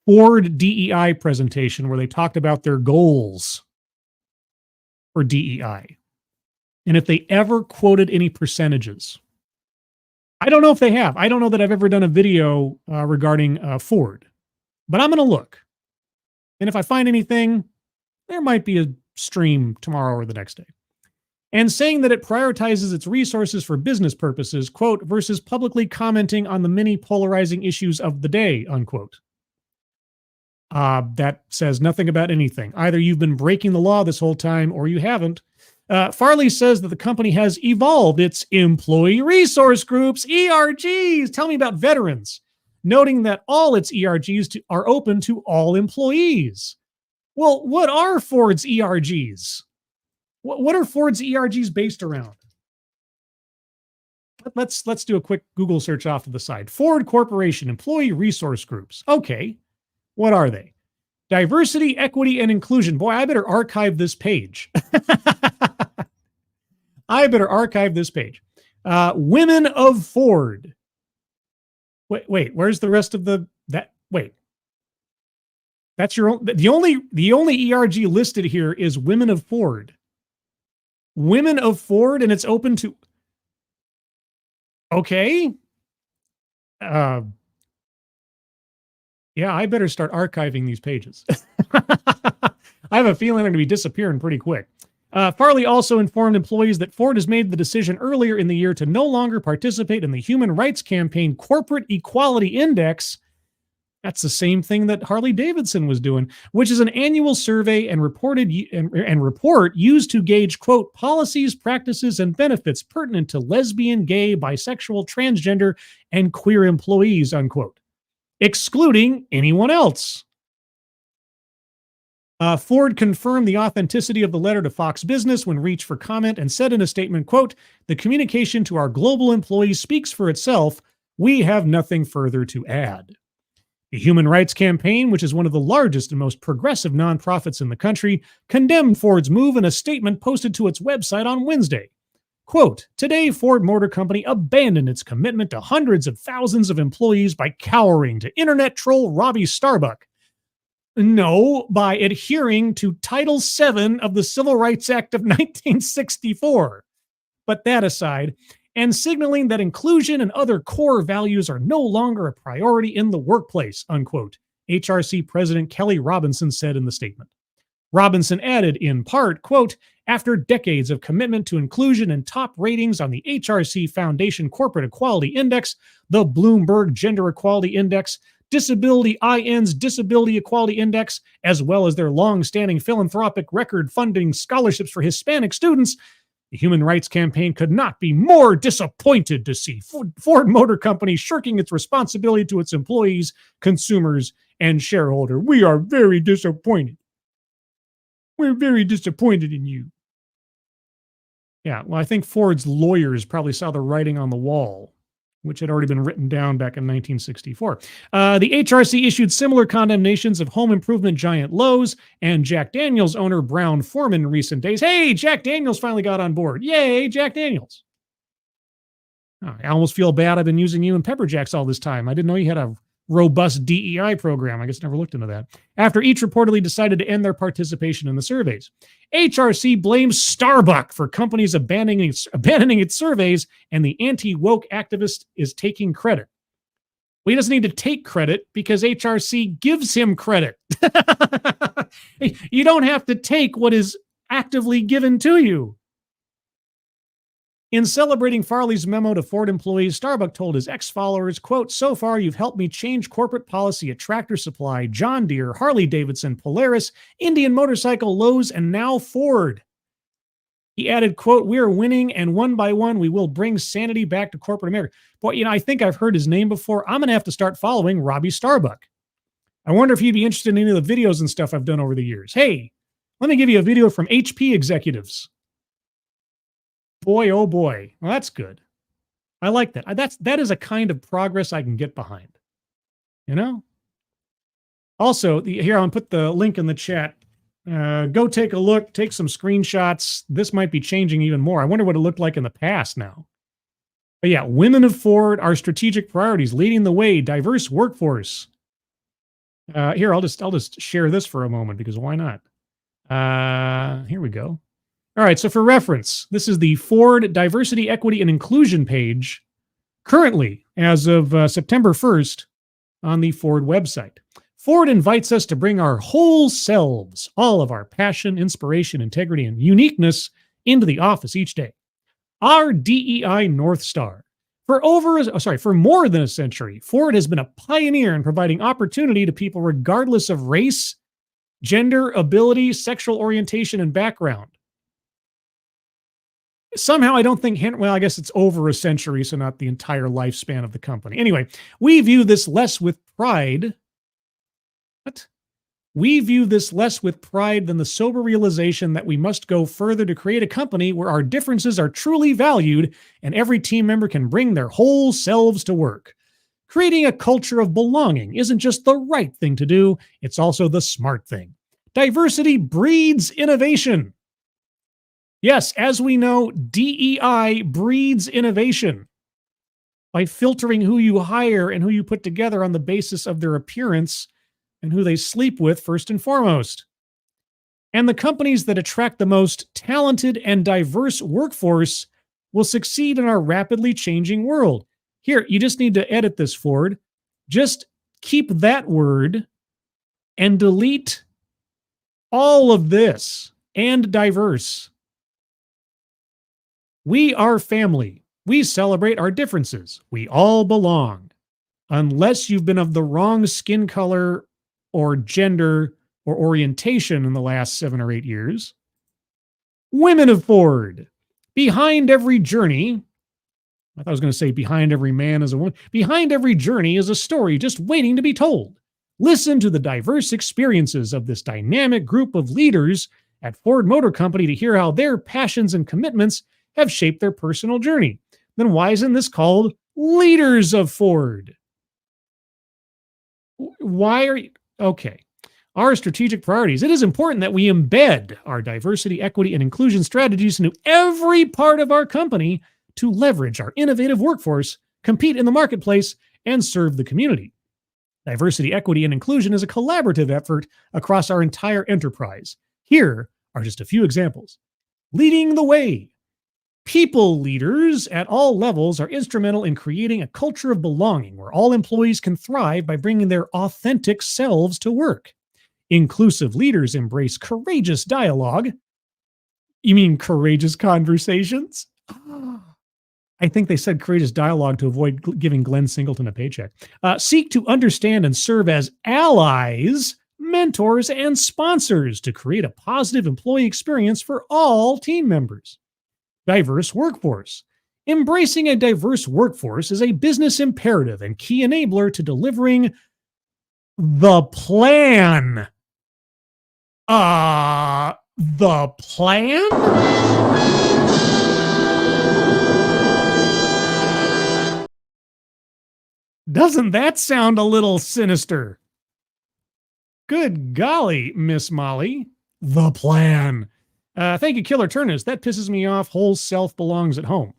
Ford DEI presentation where they talked about their goals for DEI. And if they ever quoted any percentages. I don't know if they have. I don't know that I've ever done a video regarding Ford. But I'm going to look. And if I find anything, there might be a stream tomorrow or the next day. And saying that it prioritizes its resources for business purposes, quote, versus publicly commenting on the many polarizing issues of the day, unquote. That says nothing about anything. Either you've been breaking the law this whole time or you haven't. Farley says that the company has evolved its employee resource groups, ERGs. Tell me about veterans, noting that all its ERGs are open to all employees. Well, what are Ford's ERGs? What are Ford's ERGs based around? Let's do a quick Google search off to the side. Ford Corporation Employee Resource Groups. Okay, what are they? Diversity, equity, and inclusion. Boy, I better archive this page. I better archive this page. Women of Ford. Wait, where's the rest of wait. That's your own, the only ERG listed here is Women of Ford. Women of Ford, and it's open to, okay. Yeah, I better start archiving these pages. I have a feeling they're going to be disappearing pretty quick. Farley also informed employees that Ford has made the decision earlier in the year to no longer participate in the Human Rights Campaign Corporate Equality Index. That's the same thing that Harley-Davidson was doing, which is an annual survey and report used to gauge, quote, policies, practices, and benefits pertinent to lesbian, gay, bisexual, transgender, and queer employees, unquote, excluding anyone else. Ford confirmed the authenticity of the letter to Fox Business when reached for comment and said in a statement, quote, the communication to our global employees speaks for itself. We have nothing further to add. The Human Rights Campaign, which is one of the largest and most progressive nonprofits in the country, condemned Ford's move in a statement posted to its website on Wednesday. Quote, today Ford Motor Company abandoned its commitment to hundreds of thousands of employees by cowering to internet troll Robbie Starbuck. No, by adhering to Title VII of the Civil Rights Act of 1964. But that aside, and signaling that inclusion and other core values are no longer a priority in the workplace, unquote, HRC President Kelly Robinson said in the statement. Robinson added, in part, quote, after decades of commitment to inclusion and top ratings on the HRC Foundation Corporate Equality Index, the Bloomberg Gender Equality Index, Disability IN's Disability Equality Index, as well as their long-standing philanthropic record funding scholarships for Hispanic students, the Human Rights Campaign could not be more disappointed to see Ford Motor Company shirking its responsibility to its employees, consumers, and shareholders. We are very disappointed. We're very disappointed in you. Yeah, well, I think Ford's lawyers probably saw the writing on the wall which had already been written down back in 1964. The HRC issued similar condemnations of home improvement giant Lowe's and Jack Daniels owner Brown Forman in recent days. Hey, Jack Daniels finally got on board. Yay, Jack Daniels. Oh, I almost feel bad I've been using you and Pepper Jacks all this time. I didn't know you had a robust DEI program. I guess I never looked into that. After each reportedly decided to end their participation in the surveys. HRC blames Starbucks for companies abandoning its surveys, and the anti-woke activist is taking credit. Well, he doesn't need to take credit because HRC gives him credit. You don't have to take what is actively given to you. In celebrating Farley's memo to Ford employees, Starbucks told his ex-followers, quote, "So far, you've helped me change corporate policy at Tractor Supply, John Deere, Harley-Davidson, Polaris, Indian Motorcycle, Lowe's, and now Ford." He added, quote, "We are winning, and one by one, we will bring sanity back to corporate America." Boy, I think I've heard his name before. I'm going to have to start following Robbie Starbuck. I wonder if he'd be interested in any of the videos and stuff I've done over the years. Hey, let me give you a video from HP executives. Boy, oh boy. Well, that's good. I like that. That is a kind of progress I can get behind. You know? Also, here, I'll put the link in the chat. Go take a look, take some screenshots. This might be changing even more. I wonder what it looked like in the past now. But yeah, women of Ford, our strategic priorities, leading the way, diverse workforce. Here, I'll just share this for a moment because why not? Here we go. All right, so for reference, this is the Ford Diversity, Equity, and Inclusion page currently as of September 1st on the Ford website. Ford invites us to bring our whole selves, all of our passion, inspiration, integrity, and uniqueness into the office each day. Our DEI North Star. For more than a century, Ford has been a pioneer in providing opportunity to people regardless of race, gender, ability, sexual orientation, and background. Somehow, I don't think, well, I guess it's over a century, so not the entire lifespan of the company. Anyway, we view this less with pride. What? We view this less with pride than the sober realization that we must go further to create a company where our differences are truly valued and every team member can bring their whole selves to work. Creating a culture of belonging isn't just the right thing to do, it's also the smart thing. Diversity breeds innovation. Yes, as we know, DEI breeds innovation by filtering who you hire and who you put together on the basis of their appearance and who they sleep with first and foremost. And the companies that attract the most talented and diverse workforce will succeed in our rapidly changing world. Here, you just need to edit this, Ford. Just keep that word and delete all of this and diverse. We are family. We celebrate our differences. We all belong. Unless you've been of the wrong skin color or gender or orientation in the last 7 or 8 years. Women of Ford. Behind every journey, I thought I was going to say behind every man is a woman. Behind every journey is a story just waiting to be told. Listen to the diverse experiences of this dynamic group of leaders at Ford Motor Company to hear how their passions and commitments have shaped their personal journey. Then why isn't this called Leaders of Ford? Why are you... Okay. Our strategic priorities. It is important that we embed our diversity, equity, and inclusion strategies into every part of our company to leverage our innovative workforce, compete in the marketplace, and serve the community. Diversity, equity, and inclusion is a collaborative effort across our entire enterprise. Here are just a few examples. Leading the way. People leaders at all levels are instrumental in creating a culture of belonging where all employees can thrive by bringing their authentic selves to work. Inclusive leaders embrace courageous dialogue. You mean courageous conversations? I think they said courageous dialogue to avoid giving Glenn Singleton a paycheck. Seek to understand and serve as allies, mentors, and sponsors to create a positive employee experience for all team members. Diverse workforce. Embracing a diverse workforce is a business imperative and key enabler to delivering the plan. The plan? Doesn't that sound a little sinister? Good golly, Miss Molly. The plan. Thank you, Killer Turnus. That pisses me off. Whole self belongs at home.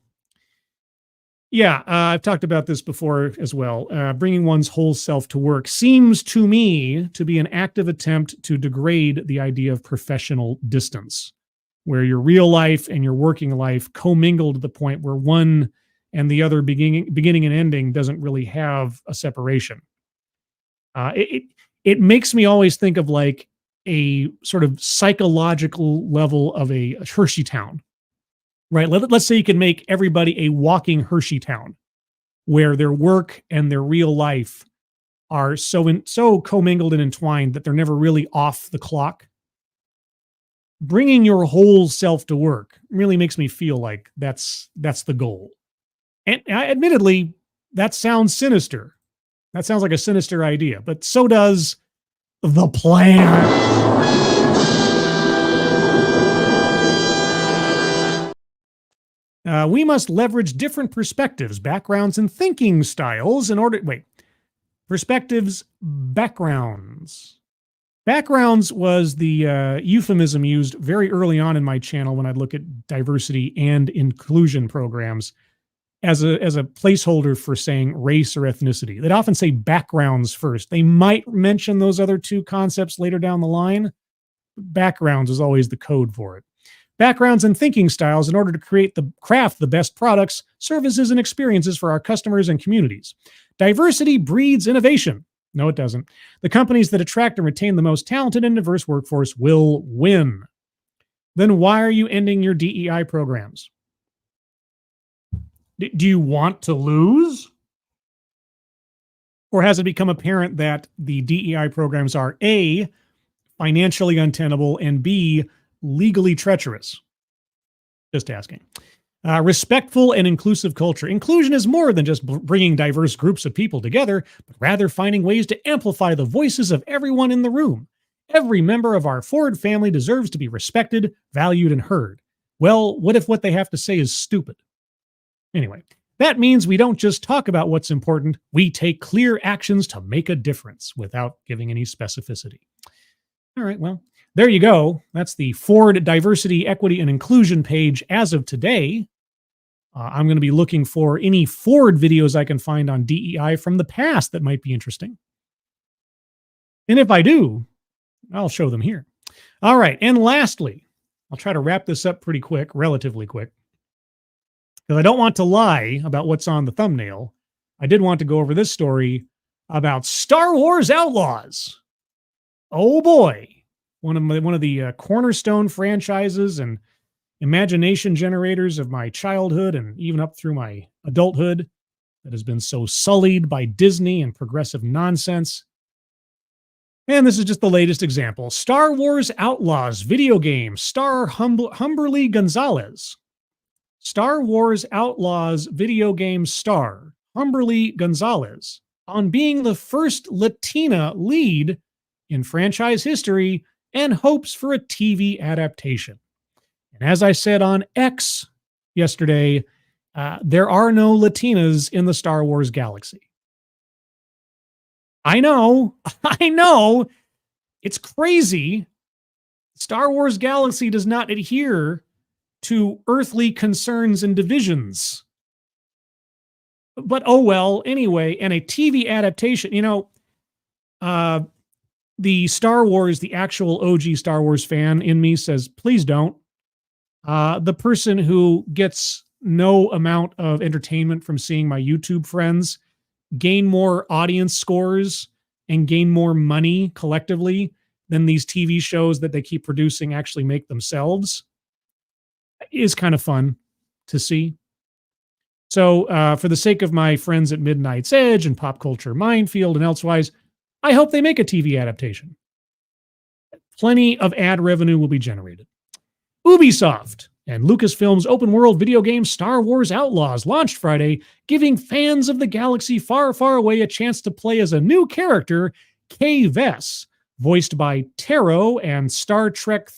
Yeah, I've talked about this before as well. Bringing one's whole self to work seems to me to be an active attempt to degrade the idea of professional distance, where your real life and your working life commingle to the point where one and the other beginning and ending doesn't really have a separation. It makes me always think of like a sort of psychological level of a Hershey town, right? Let's say you can make everybody a walking Hershey town, where their work and their real life are so commingled and entwined that they're never really off the clock. Bringing your whole self to work really makes me feel like that's the goal. And admittedly, that sounds sinister. That sounds like a sinister idea, but so does the plan. We must leverage different perspectives, backgrounds, and thinking styles in order. Perspectives, backgrounds. Backgrounds was the euphemism used very early on in my channel when I'd look at diversity and inclusion programs as a placeholder for saying race or ethnicity. They'd often say backgrounds first. They might mention those other two concepts later down the line. Backgrounds is always the code for it. Backgrounds and thinking styles in order to craft the best products, services, and experiences for our customers and communities. Diversity breeds innovation. No, it doesn't. The companies that attract and retain the most talented and diverse workforce will win. Then why are you ending your DEI programs? Do you want to lose? Or has it become apparent that the DEI programs are A, financially untenable, and B, legally treacherous? Just asking. Respectful and inclusive culture. Inclusion is more than just bringing diverse groups of people together, but rather finding ways to amplify the voices of everyone in the room. Every member of our Ford family deserves to be respected, valued, and heard. Well, what if what they have to say is stupid? Anyway, that means we don't just talk about what's important, we take clear actions to make a difference without giving any specificity. All right, well, there you go. That's the Ford Diversity, Equity, and Inclusion page as of today. I'm going to be looking for any Ford videos I can find on DEI from the past that might be interesting. And if I do, I'll show them here. All right, and lastly, I'll try to wrap this up pretty quick, relatively quick, because I don't want to lie about what's on the thumbnail. I did want to go over this story about Star Wars Outlaws. Oh boy. One of the cornerstone franchises and imagination generators of my childhood and even up through my adulthood that has been so sullied by Disney and progressive nonsense. And this is just the latest example. Star Wars Outlaws video game star Humberly Gonzalez. Star Wars Outlaws video game star Humberly Gonzalez on being the first Latina lead in franchise history and hopes for a TV adaptation. And as I said on X yesterday, there are no Latinas in the Star Wars galaxy. I know, it's crazy. Star Wars galaxy does not adhere to earthly concerns and divisions. But oh well, anyway, and a TV adaptation, the Star Wars, the actual OG Star Wars fan in me says, please don't. The person who gets no amount of entertainment from seeing my YouTube friends gain more audience scores and gain more money collectively than these TV shows that they keep producing actually make themselves is kind of fun to see. So for the sake of my friends at Midnight's Edge and Pop Culture Minefield and elsewise, I hope they make a TV adaptation. Plenty of ad revenue will be generated. Ubisoft and Lucasfilm's open world video game Star Wars Outlaws launched Friday, giving fans of the galaxy far, far away a chance to play as a new character, Kay Vess, voiced by Taro and Star Trek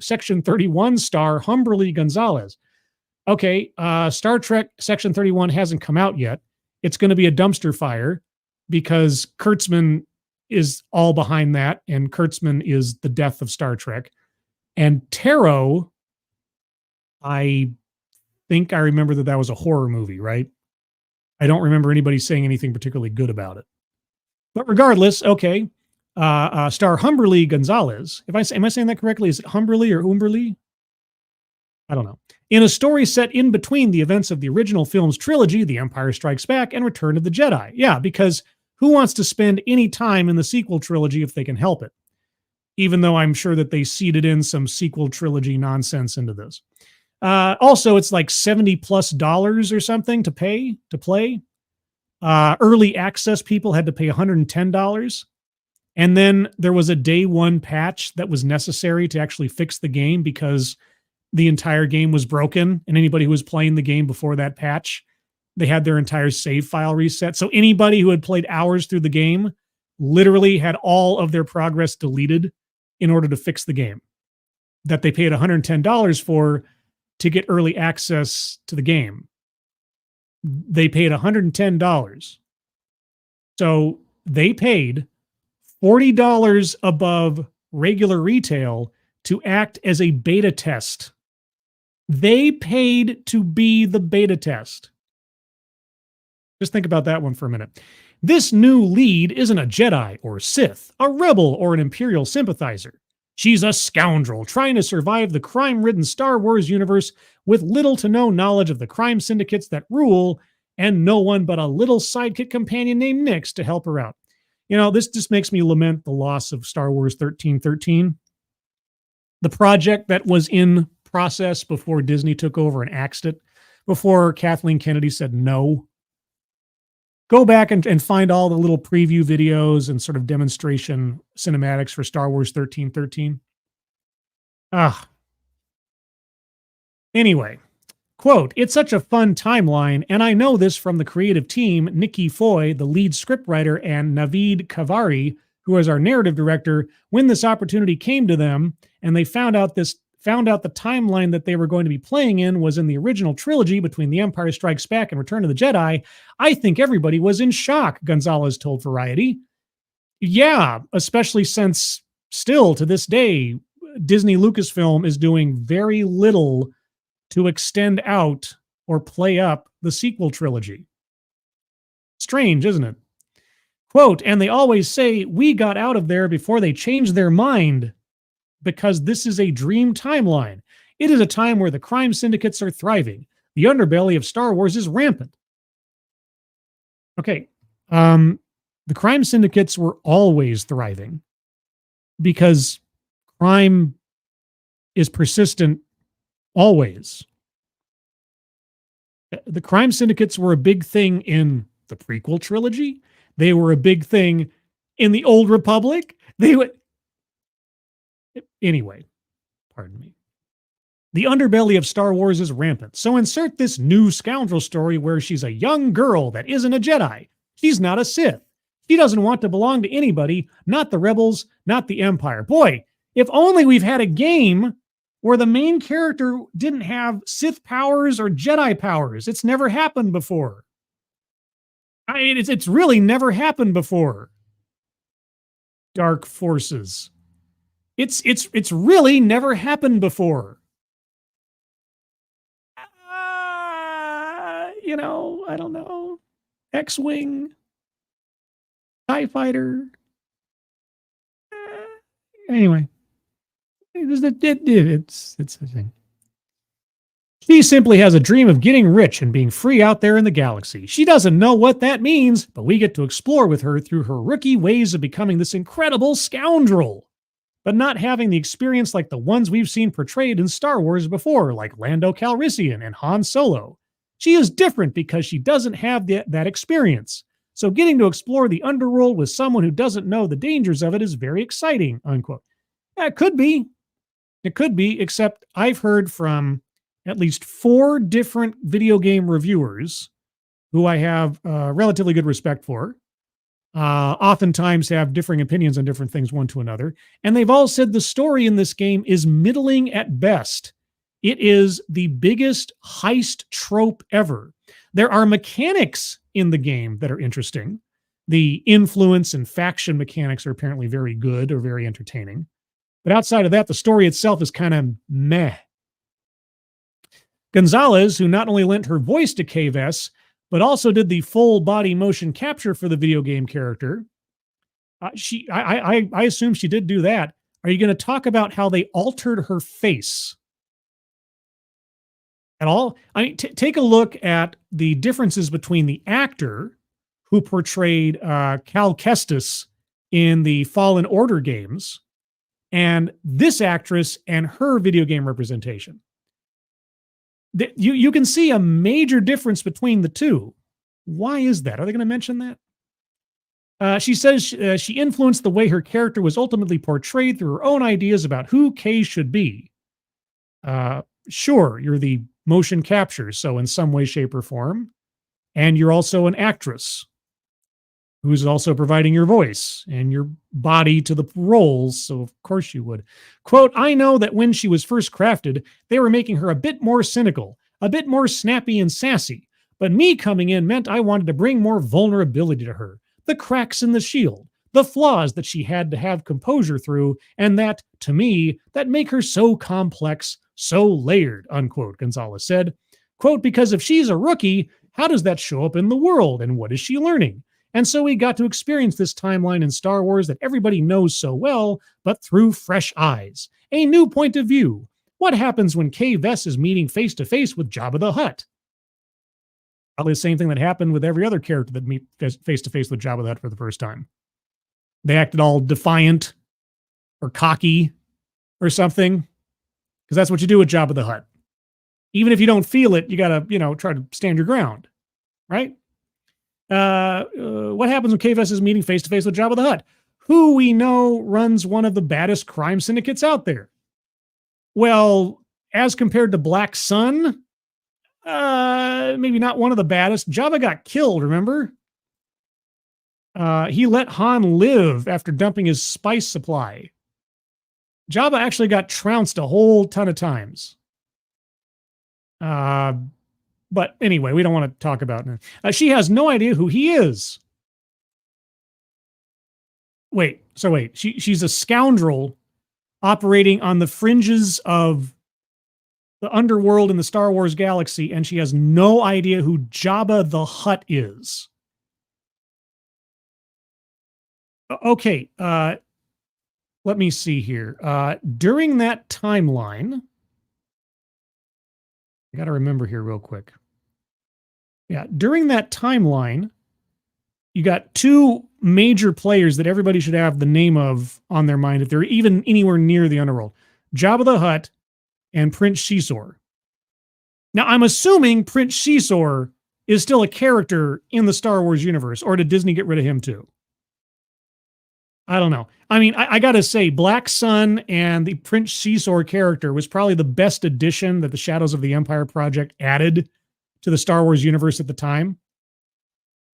Section 31 star Humberly Gonzalez. Okay, Star Trek Section 31 hasn't come out yet. It's going to be a dumpster fire. because Kurtzman is all behind that, and Kurtzman is the death of Star Trek. And Tarot, I think I remember that was a horror movie, right? I don't remember anybody saying anything particularly good about it. But regardless, okay. Star Humberly Gonzalez. Am I saying that correctly? Is it Humberly or Umberly? I don't know. In a story set in between the events of the original film's trilogy, The Empire Strikes Back and Return of the Jedi. Yeah, because who wants to spend any time in the sequel trilogy if they can help it? Even though I'm sure that they seeded in some sequel trilogy nonsense into this. Also, it's like $70+ or something to play. Early access people had to pay $110. And then there was a day one patch that was necessary to actually fix the game because the entire game was broken. And anybody who was playing the game before that patch, they had their entire save file reset. So anybody who had played hours through the game literally had all of their progress deleted in order to fix the game that they paid $110 for to get early access to the game. They paid $110. So they paid $40 above regular retail to act as a beta test. They paid to be the beta test. Just think about that one for a minute. This new lead isn't a Jedi or Sith, a rebel or an Imperial sympathizer. She's a scoundrel trying to survive the crime-ridden Star Wars universe with little to no knowledge of the crime syndicates that rule and no one but a little sidekick companion named Nix to help her out. You know, this just makes me lament the loss of Star Wars 1313. The project that was in process before Disney took over and axed it, before Kathleen Kennedy said no. Go back and find all the little preview videos and sort of demonstration cinematics for Star Wars 1313. Anyway, quote, "It's such a fun timeline, and I know this from the creative team, Nikki Foy, the lead scriptwriter, and Naveed Kavari, who is our narrative director. When this opportunity came to them and they found out the timeline that they were going to be playing in was in the original trilogy between The Empire Strikes Back and Return of the Jedi, I think everybody was in shock," Gonzalez told Variety. Yeah, especially since still to this day, Disney Lucasfilm is doing very little to extend out or play up the sequel trilogy. Strange, isn't it? Quote, "And they always say we got out of there before they changed their mind because this is a dream timeline. It is a time where the crime syndicates are thriving. The underbelly of Star Wars is rampant." Okay, the crime syndicates were always thriving because crime is persistent always. The crime syndicates were a big thing in the prequel trilogy. They were a big thing in the Old Republic. Anyway, pardon me. The underbelly of Star Wars is rampant. So insert this new scoundrel story where she's a young girl that isn't a Jedi. She's not a Sith. She doesn't want to belong to anybody, not the rebels, not the Empire. Boy, if only we've had a game where the main character didn't have Sith powers or Jedi powers. It's never happened before. It's really never happened before. Dark forces. It's really never happened before. I don't know. X-Wing. TIE Fighter. Anyway. It's a thing. She simply has a dream of getting rich and being free out there in the galaxy. She doesn't know what that means, but we get to explore with her through her rookie ways of becoming this incredible scoundrel, but not having the experience like the ones we've seen portrayed in Star Wars before, like Lando Calrissian and Han Solo. She is different because she doesn't have that experience. So getting to explore the underworld with someone who doesn't know the dangers of it is very exciting," unquote. Yeah, it could be. It could be, except I've heard from at least 4 different video game reviewers who I have relatively good respect for, oftentimes have differing opinions on different things one to another, and they've all said the story in this game is middling at best. It is the biggest heist trope ever. There are mechanics in the game that are interesting. The influence and faction mechanics are apparently very good or very entertaining. But outside of that, the story itself is kind of meh. Gonzalez, who not only lent her voice to Kay Vess, but also did the full body motion capture for the video game character. I assume she did do that. Are you going to talk about how they altered her face at all? I mean, take a look at the differences between the actor who portrayed Cal Kestis in the Fallen Order games and this actress and her video game representation. You can see a major difference between the two. Why is that? Are they going to mention that? She says she influenced the way her character was ultimately portrayed through her own ideas about who Kay should be. Sure, you're the motion capture, so in some way, shape, or form. And you're also an actress who's also providing your voice and your body to the roles, so of course you would. Quote, I know that when she was first crafted, they were making her a bit more cynical, a bit more snappy and sassy. But me coming in meant I wanted to bring more vulnerability to her, the cracks in the shield, the flaws that she had to have composure through, and that, to me, that make her so complex, so layered, unquote, Gonzalez said. Quote, because if she's a rookie, how does that show up in the world, and what is she learning? And so we got to experience this timeline in Star Wars that everybody knows so well, but through fresh eyes. A new point of view. What happens when Kay Vess is meeting face-to-face with Jabba the Hutt? Probably the same thing that happened with every other character that meet face-to-face with Jabba the Hutt for the first time. They acted all defiant or cocky or something, because that's what you do with Jabba the Hutt. Even if you don't feel it, you got to, try to stand your ground, right? What happens when Kay Vess is meeting face-to-face with Jabba the Hutt, who we know runs one of the baddest crime syndicates out there? Well, as compared to Black Sun, maybe not one of the baddest. Jabba got killed, remember? He let Han live after dumping his spice supply. Jabba actually got trounced a whole ton of times. But anyway, we don't want to talk about it. She has no idea who he is. Wait. She's a scoundrel operating on the fringes of the underworld in the Star Wars galaxy, and she has no idea who Jabba the Hutt is. Okay, let me see here. During that timeline, I got to remember here real quick. Yeah, during that timeline, you got two major players that everybody should have the name of on their mind if they're even anywhere near the underworld. Jabba the Hutt and Prince Xizor. Now, I'm assuming Prince Xizor is still a character in the Star Wars universe, or did Disney get rid of him too? I don't know. I mean, I got to say, Black Sun and the Prince Xizor character was probably the best addition that the Shadows of the Empire project added to the Star Wars universe at the time.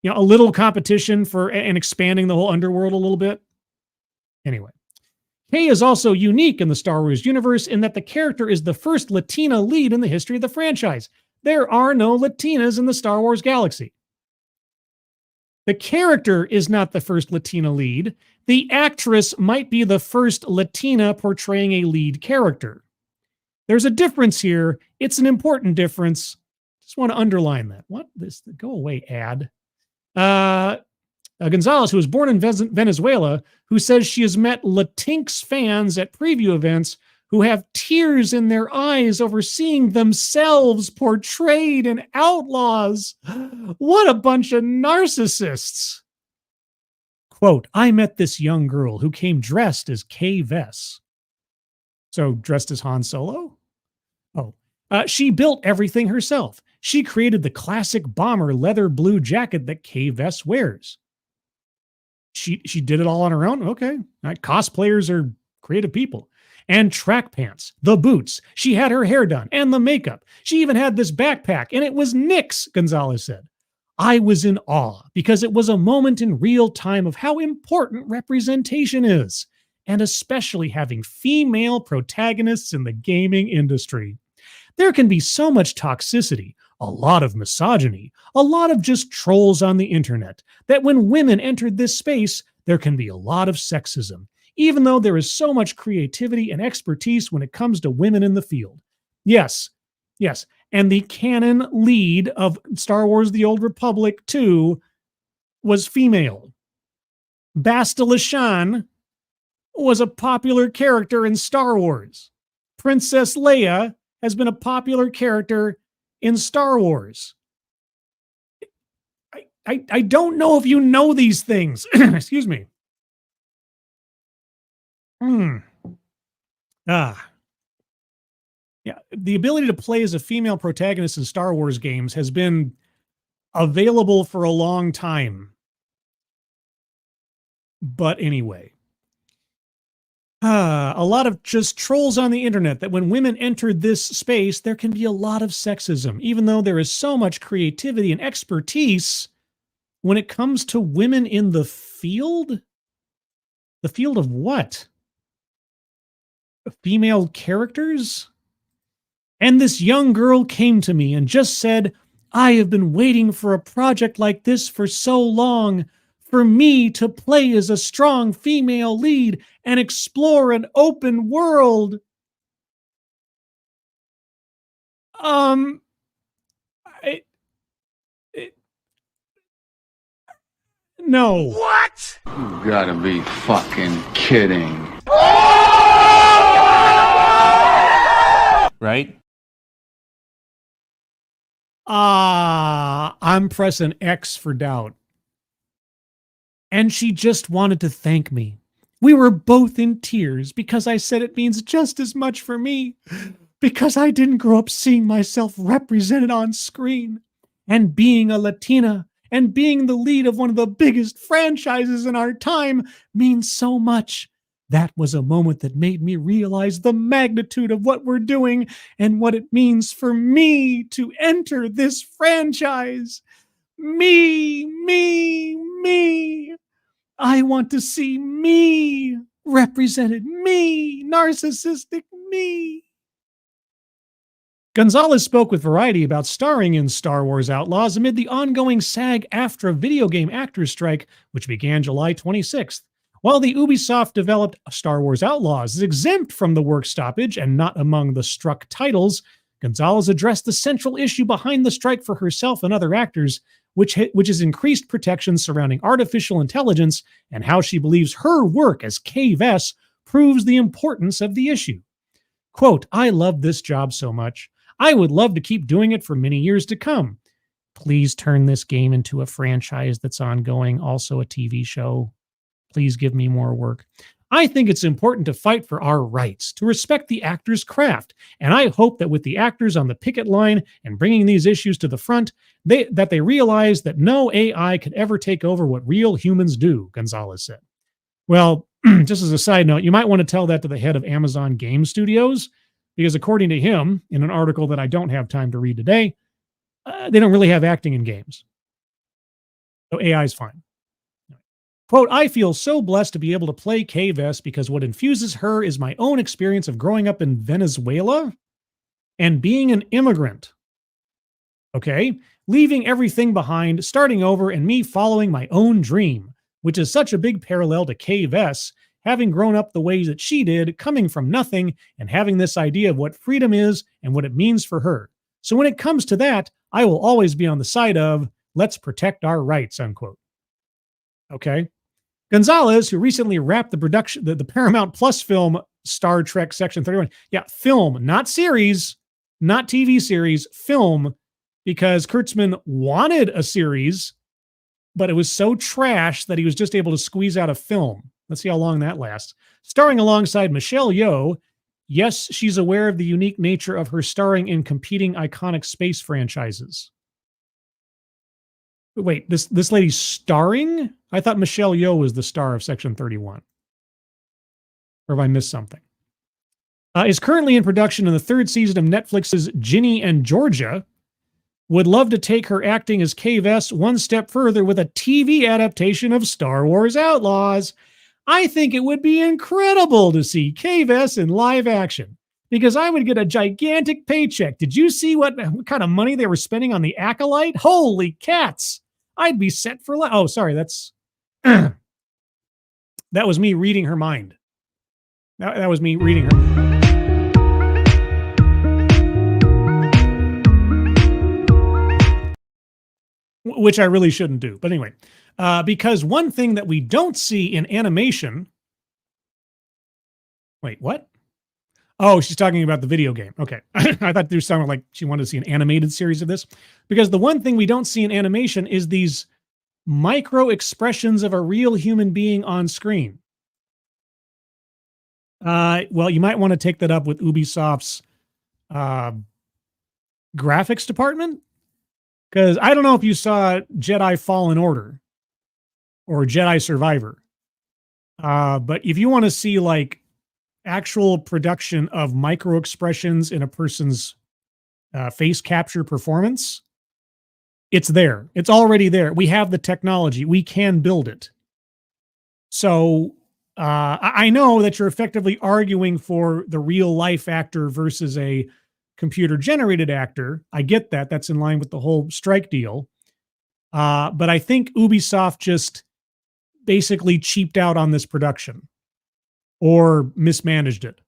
A little competition for and expanding the whole underworld a little bit. Anyway, Kay is also unique in the Star Wars universe in that the character is the first Latina lead in the history of the franchise. There are no Latinas in the Star Wars galaxy. The character is not the first Latina lead. The actress might be the first Latina portraying a lead character. There's a difference here. It's an important difference. Just want to underline that. What? Go away, ad. Gonzalez, who was born in Venezuela, who says she has met Latinx fans at preview events who have tears in their eyes over seeing themselves portrayed in Outlaws. What a bunch of narcissists. Quote, I met this young girl who came dressed as Kay Vess. So dressed as Han Solo? Oh, she built everything herself. She created the classic bomber leather blue jacket that Kay Vess wears. She did it all on her own? Okay. Cosplayers are creative people. And track pants, the boots. She had her hair done and the makeup. She even had this backpack, and it was Nick's, Gonzalez said. I was in awe because it was a moment in real time of how important representation is, and especially having female protagonists in the gaming industry. There can be so much toxicity, a lot of misogyny, a lot of just trolls on the internet, that when women entered this space, there can be a lot of sexism, even though there is so much creativity and expertise when it comes to women in the field. Yes, yes. And the canon lead of Star Wars The Old Republic 2 was female. Basta Lashan was a popular character in Star Wars. Princess Leia has been a popular character in Star Wars. I don't know if you know these things. Excuse me. Yeah, the ability to play as a female protagonist in Star Wars games has been available for a long time. But anyway, a lot of just trolls on the internet that when women enter this space, there can be a lot of sexism, even though there is so much creativity and expertise when it comes to women in the field. The field of what? Female characters? And this young girl came to me and just said, I have been waiting for a project like this for so long, for me to play as a strong female lead and explore an open world. No. What? You gotta be fucking kidding. Right? I'm pressing X for doubt. And she just wanted to thank me. We were both in tears because I said it means just as much for me, because I didn't grow up seeing myself represented on screen, and being a Latina and being the lead of one of the biggest franchises in our time means so much. That was a moment that made me realize the magnitude of what we're doing and what it means for me to enter this franchise. Me. I want to see me represented. Me, narcissistic me. Gonzalez spoke with Variety about starring in Star Wars Outlaws amid the ongoing SAG-AFTRA video game actors strike, which began July 26th. While the Ubisoft-developed Star Wars Outlaws is exempt from the work stoppage and not among the struck titles, Gonzalez addressed the central issue behind the strike for herself and other actors, which is increased protections surrounding artificial intelligence and how she believes her work as Kay Vess proves the importance of the issue. Quote, I love this job so much. I would love to keep doing it for many years to come. Please turn this game into a franchise that's ongoing, also a TV show. Please give me more work. I think it's important to fight for our rights, to respect the actor's craft, and I hope that with the actors on the picket line and bringing these issues to the front, they realize that no AI could ever take over what real humans do, Gonzalez said. Well, just as a side note, you might want to tell that to the head of Amazon Game Studios, because according to him, in an article that I don't have time to read today, they don't really have acting in games. So AI is fine. Quote, I feel so blessed to be able to play Kay Vess because what infuses her is my own experience of growing up in Venezuela and being an immigrant. Okay? Leaving everything behind, starting over, and me following my own dream, which is such a big parallel to Kay Vess, having grown up the way that she did, coming from nothing, and having this idea of what freedom is and what it means for her. So when it comes to that, I will always be on the side of, let's protect our rights, unquote. Okay? Gonzalez, who recently wrapped the production, the Paramount Plus film Star Trek Section 31. Yeah, film, not series, not TV series, film, because Kurtzman wanted a series, but it was so trash that he was just able to squeeze out a film. Let's see how long that lasts. Starring alongside Michelle Yeoh. Yes, she's aware of the unique nature of her starring in competing iconic space franchises. Wait, this lady's starring? I thought Michelle Yeoh was the star of Section 31. Or have I missed something? Is currently in production in the third season of Netflix's Ginny and Georgia. Would love to take her acting as Kay Vess one step further with a TV adaptation of Star Wars Outlaws. I think it would be incredible to see Kay Vess in live action. because I would get a gigantic paycheck. Did you see what kind of money they were spending on the Acolyte? Holy cats. I'd be set for life. Oh, sorry. That's that was me reading her mind. That was me reading her. Which I really shouldn't do. But anyway, because one thing that we don't see in animation. Wait, what? Oh, she's talking about the video game. Okay. I thought there was something like she wanted to see an animated series of this. Because the one thing we don't see in animation is these micro expressions of a real human being on screen. Well, you might want to take that up with Ubisoft's graphics department. Because I don't know if you saw Jedi Fallen Order or Jedi Survivor. But if you want to see like actual production of micro expressions in a person's face capture performance, it's there. It's already there. We have the technology. We can build it. So I know that you're effectively arguing for the real life actor versus a computer generated actor. I get that. That's in line with the whole strike deal. But I think Ubisoft just basically cheaped out on this production or mismanaged it.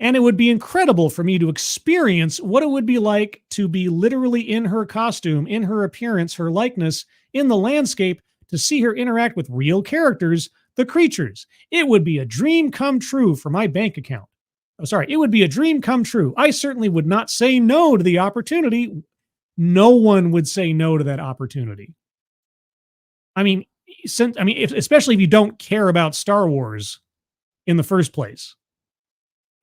And it would be incredible for me to experience what it would be like to be literally in her costume, in her appearance, her likeness, in the landscape, to see her interact with real characters, the creatures. It would be a dream come true for my bank account. Oh, sorry, it would be a dream come true. I certainly would not say no to the opportunity. No one would say no to that opportunity. I mean, especially if you don't care about Star Wars in the first place.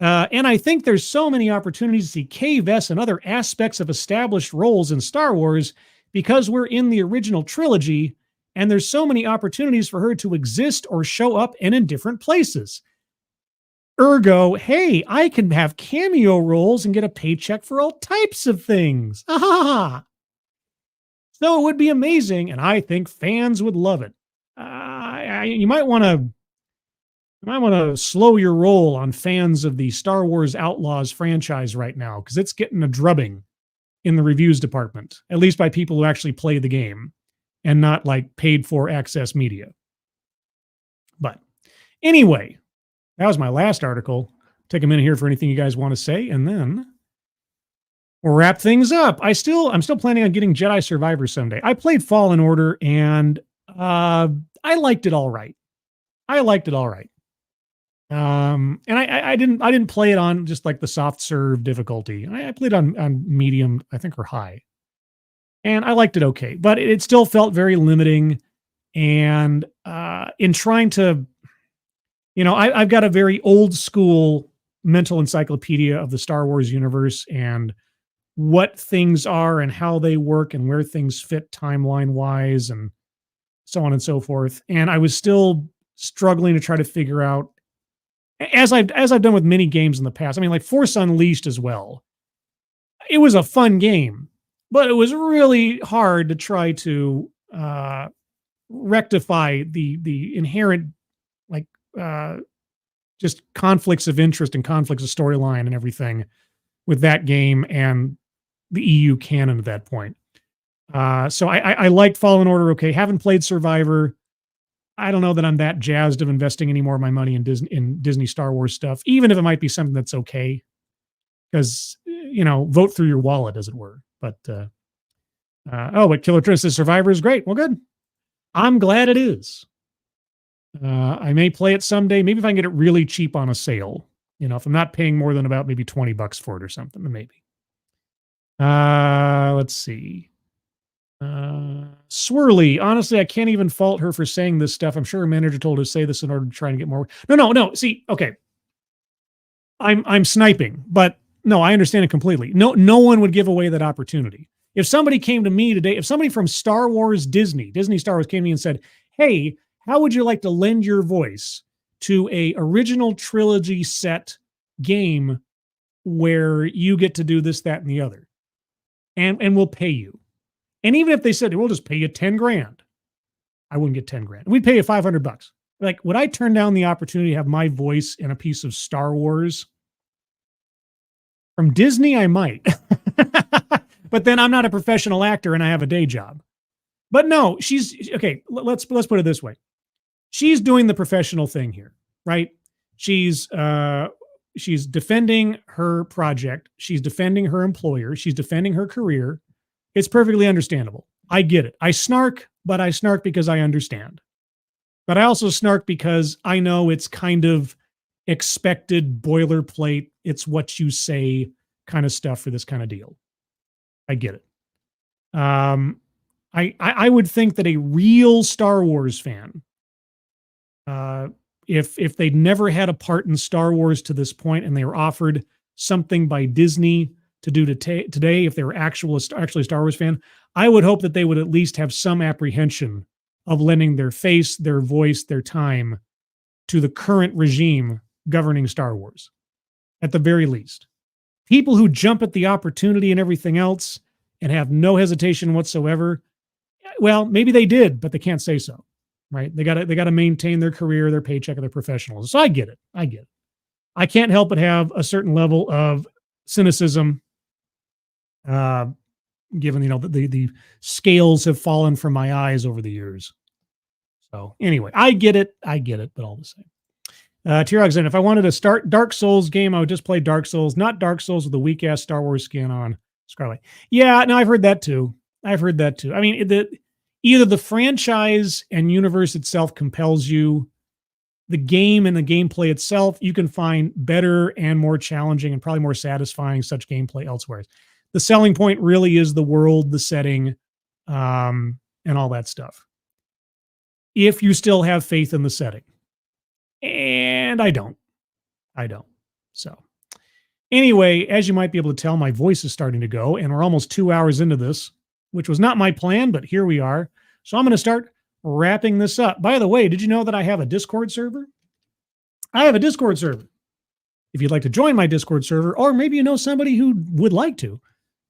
And I think there's so many opportunities to see Kay Vess and other aspects of established roles in Star Wars because we're in the original trilogy, and there's so many opportunities for her to exist or show up and in different places. Ergo, hey, I can have cameo roles and get a paycheck for all types of things. So it would be amazing, and I think fans would love it. You might want to slow your roll on fans of the Star Wars Outlaws franchise right now, because it's getting a drubbing in the reviews department, at least by people who actually play the game and not like paid for access media. But anyway, that was my last article. Take a minute here for anything you guys want to say, and then we'll wrap things up. I'm still planning on getting Jedi Survivor someday. I played Fallen Order, and I liked it all right. And I didn't play it on just like the soft serve difficulty. I played on medium, I think, or high, and I liked it okay, but it still felt very limiting. And in trying to, I've got a very old school mental encyclopedia of the Star Wars universe and what things are and how they work and where things fit timeline wise and so on and so forth. And I was still struggling to try to figure out, as I've done with many games in the past. I mean, like Force Unleashed as well. It was a fun game, but it was really hard to try to rectify the inherent just conflicts of interest and conflicts of storyline and everything with that game and the EU canon at that point. So I liked Fallen Order. Okay. Haven't played Survivor. I don't know that I'm that jazzed of investing any more of my money in Disney Star Wars stuff, even if it might be something that's okay. Because, vote through your wallet, as it were. But, but Killer Tris says Survivor is great. Well, good. I'm glad it is. I may play it someday. Maybe if I can get it really cheap on a sale. If I'm not paying more than about maybe $20 for it or something, then maybe. Let's see. Swirly. Honestly, I can't even fault her for saying this stuff. I'm sure her manager told her to say this in order to try and get more. No. See, okay. I'm sniping, but no, I understand it completely. No one would give away that opportunity. If somebody came to me today, if somebody from Star Wars Disney Star Wars came to me and said, hey, how would you like to lend your voice to a original trilogy set game where you get to do this, that, and the other, and we'll pay you? And even if they said, we'll just pay you 10 grand, I wouldn't get 10 grand. We'd pay you $500. Like, would I turn down the opportunity to have my voice in a piece of Star Wars? From Disney, I might. But then I'm not a professional actor and I have a day job. But no, she's okay. Let's put it this way. She's doing the professional thing here, right? She's defending her project. She's defending her employer. She's defending her career. It's perfectly understandable. I get it. I snark, but I snark because I understand. But I also snark because I know it's kind of expected boilerplate. It's what you say kind of stuff for this kind of deal. I get it. I would think that a real Star Wars fan, if they'd never had a part in Star Wars to this point and they were offered something by Disney to do today, if they were actually a Star Wars fan, I would hope that they would at least have some apprehension of lending their face, their voice, their time to the current regime governing Star Wars, at the very least. People who jump at the opportunity and everything else and have no hesitation whatsoever, well, maybe they did, but they can't say so, right? They gotta maintain their career, their paycheck, and their professionalism. So I get it. I can't help but have a certain level of cynicism, given the scales have fallen from my eyes over the years. So anyway, I get it, but all the same. T-Roxanne, if I wanted to start Dark Souls game, I would just play Dark Souls, not Dark Souls with a weak-ass Star Wars skin on Scarlet. Yeah, no, I've heard that too. I mean, either the franchise and universe itself compels you, the game and the gameplay itself, you can find better and more challenging and probably more satisfying such gameplay elsewhere. The selling point really is the world, the setting, and all that stuff. If you still have faith in the setting. And I don't. So anyway, as you might be able to tell, my voice is starting to go, and we're almost 2 hours into this, which was not my plan, but here we are. So I'm going to start wrapping this up. By the way, did you know that I have a Discord server? I have a Discord server. If you'd like to join my Discord server, or maybe you know somebody who would like to,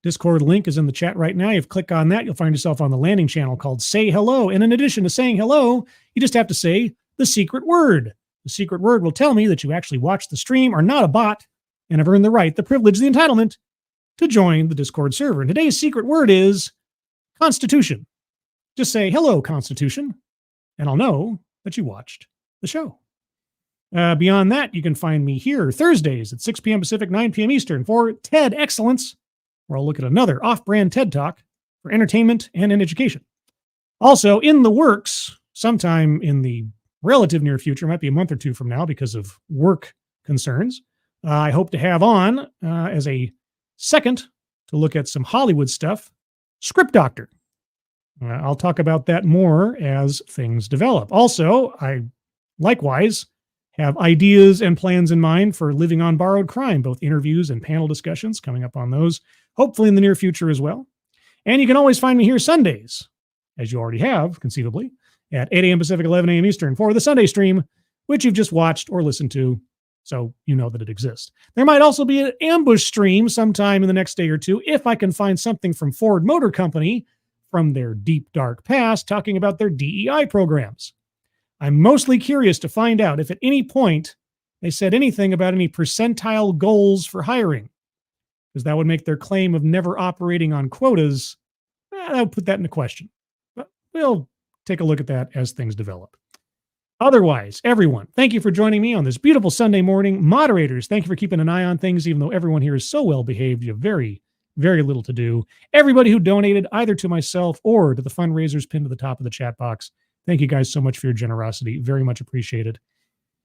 Discord link is in the chat right now. If you click on that, you'll find yourself on the landing channel called Say Hello. And in addition to saying hello, you just have to say the secret word. The secret word will tell me that you actually watched the stream, are not a bot, and have earned the right, the privilege, the entitlement to join the Discord server. And today's secret word is Constitution. Just say, hello, Constitution, and I'll know that you watched the show. Beyond that, you can find me here Thursdays at 6 p.m. Pacific, 9 p.m. Eastern for TED Excellence, where I'll look at another off-brand TED Talk for entertainment and in education. Also, in the works, sometime in the relative near future, might be a month or two from now because of work concerns, I hope to have on as a second to look at some Hollywood stuff, Script Doctor. I'll talk about that more as things develop. Also, I likewise have ideas and plans in mind for Living on Borrowed Crime, both interviews and panel discussions coming up on those, hopefully in the near future as well. And you can always find me here Sundays, as you already have, conceivably, at 8 a.m. Pacific, 11 a.m. Eastern for the Sunday stream, which you've just watched or listened to, so you know that it exists. There might also be an ambush stream sometime in the next day or two if I can find something from Ford Motor Company from their deep, dark past talking about their DEI programs. I'm mostly curious to find out if at any point they said anything about any percentile goals for hiring, because that would make their claim of never operating on quotas, that would put that into question. But we'll take a look at that as things develop. Otherwise, everyone, thank you for joining me on this beautiful Sunday morning. Moderators, thank you for keeping an eye on things, even though everyone here is so well behaved. You have very, very little to do. Everybody who donated either to myself or to the fundraisers pinned to the top of the chat box, thank you guys so much for your generosity. Very much appreciated.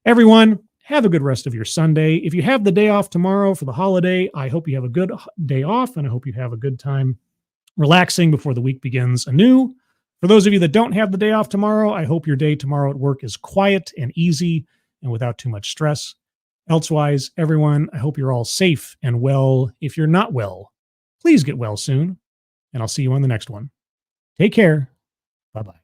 Everyone, have a good rest of your Sunday. If you have the day off tomorrow for the holiday, I hope you have a good day off, and I hope you have a good time relaxing before the week begins anew. For those of you that don't have the day off tomorrow, I hope your day tomorrow at work is quiet and easy and without too much stress. Elsewise, everyone, I hope you're all safe and well. If you're not well, please get well soon, and I'll see you on the next one. Take care. Bye-bye.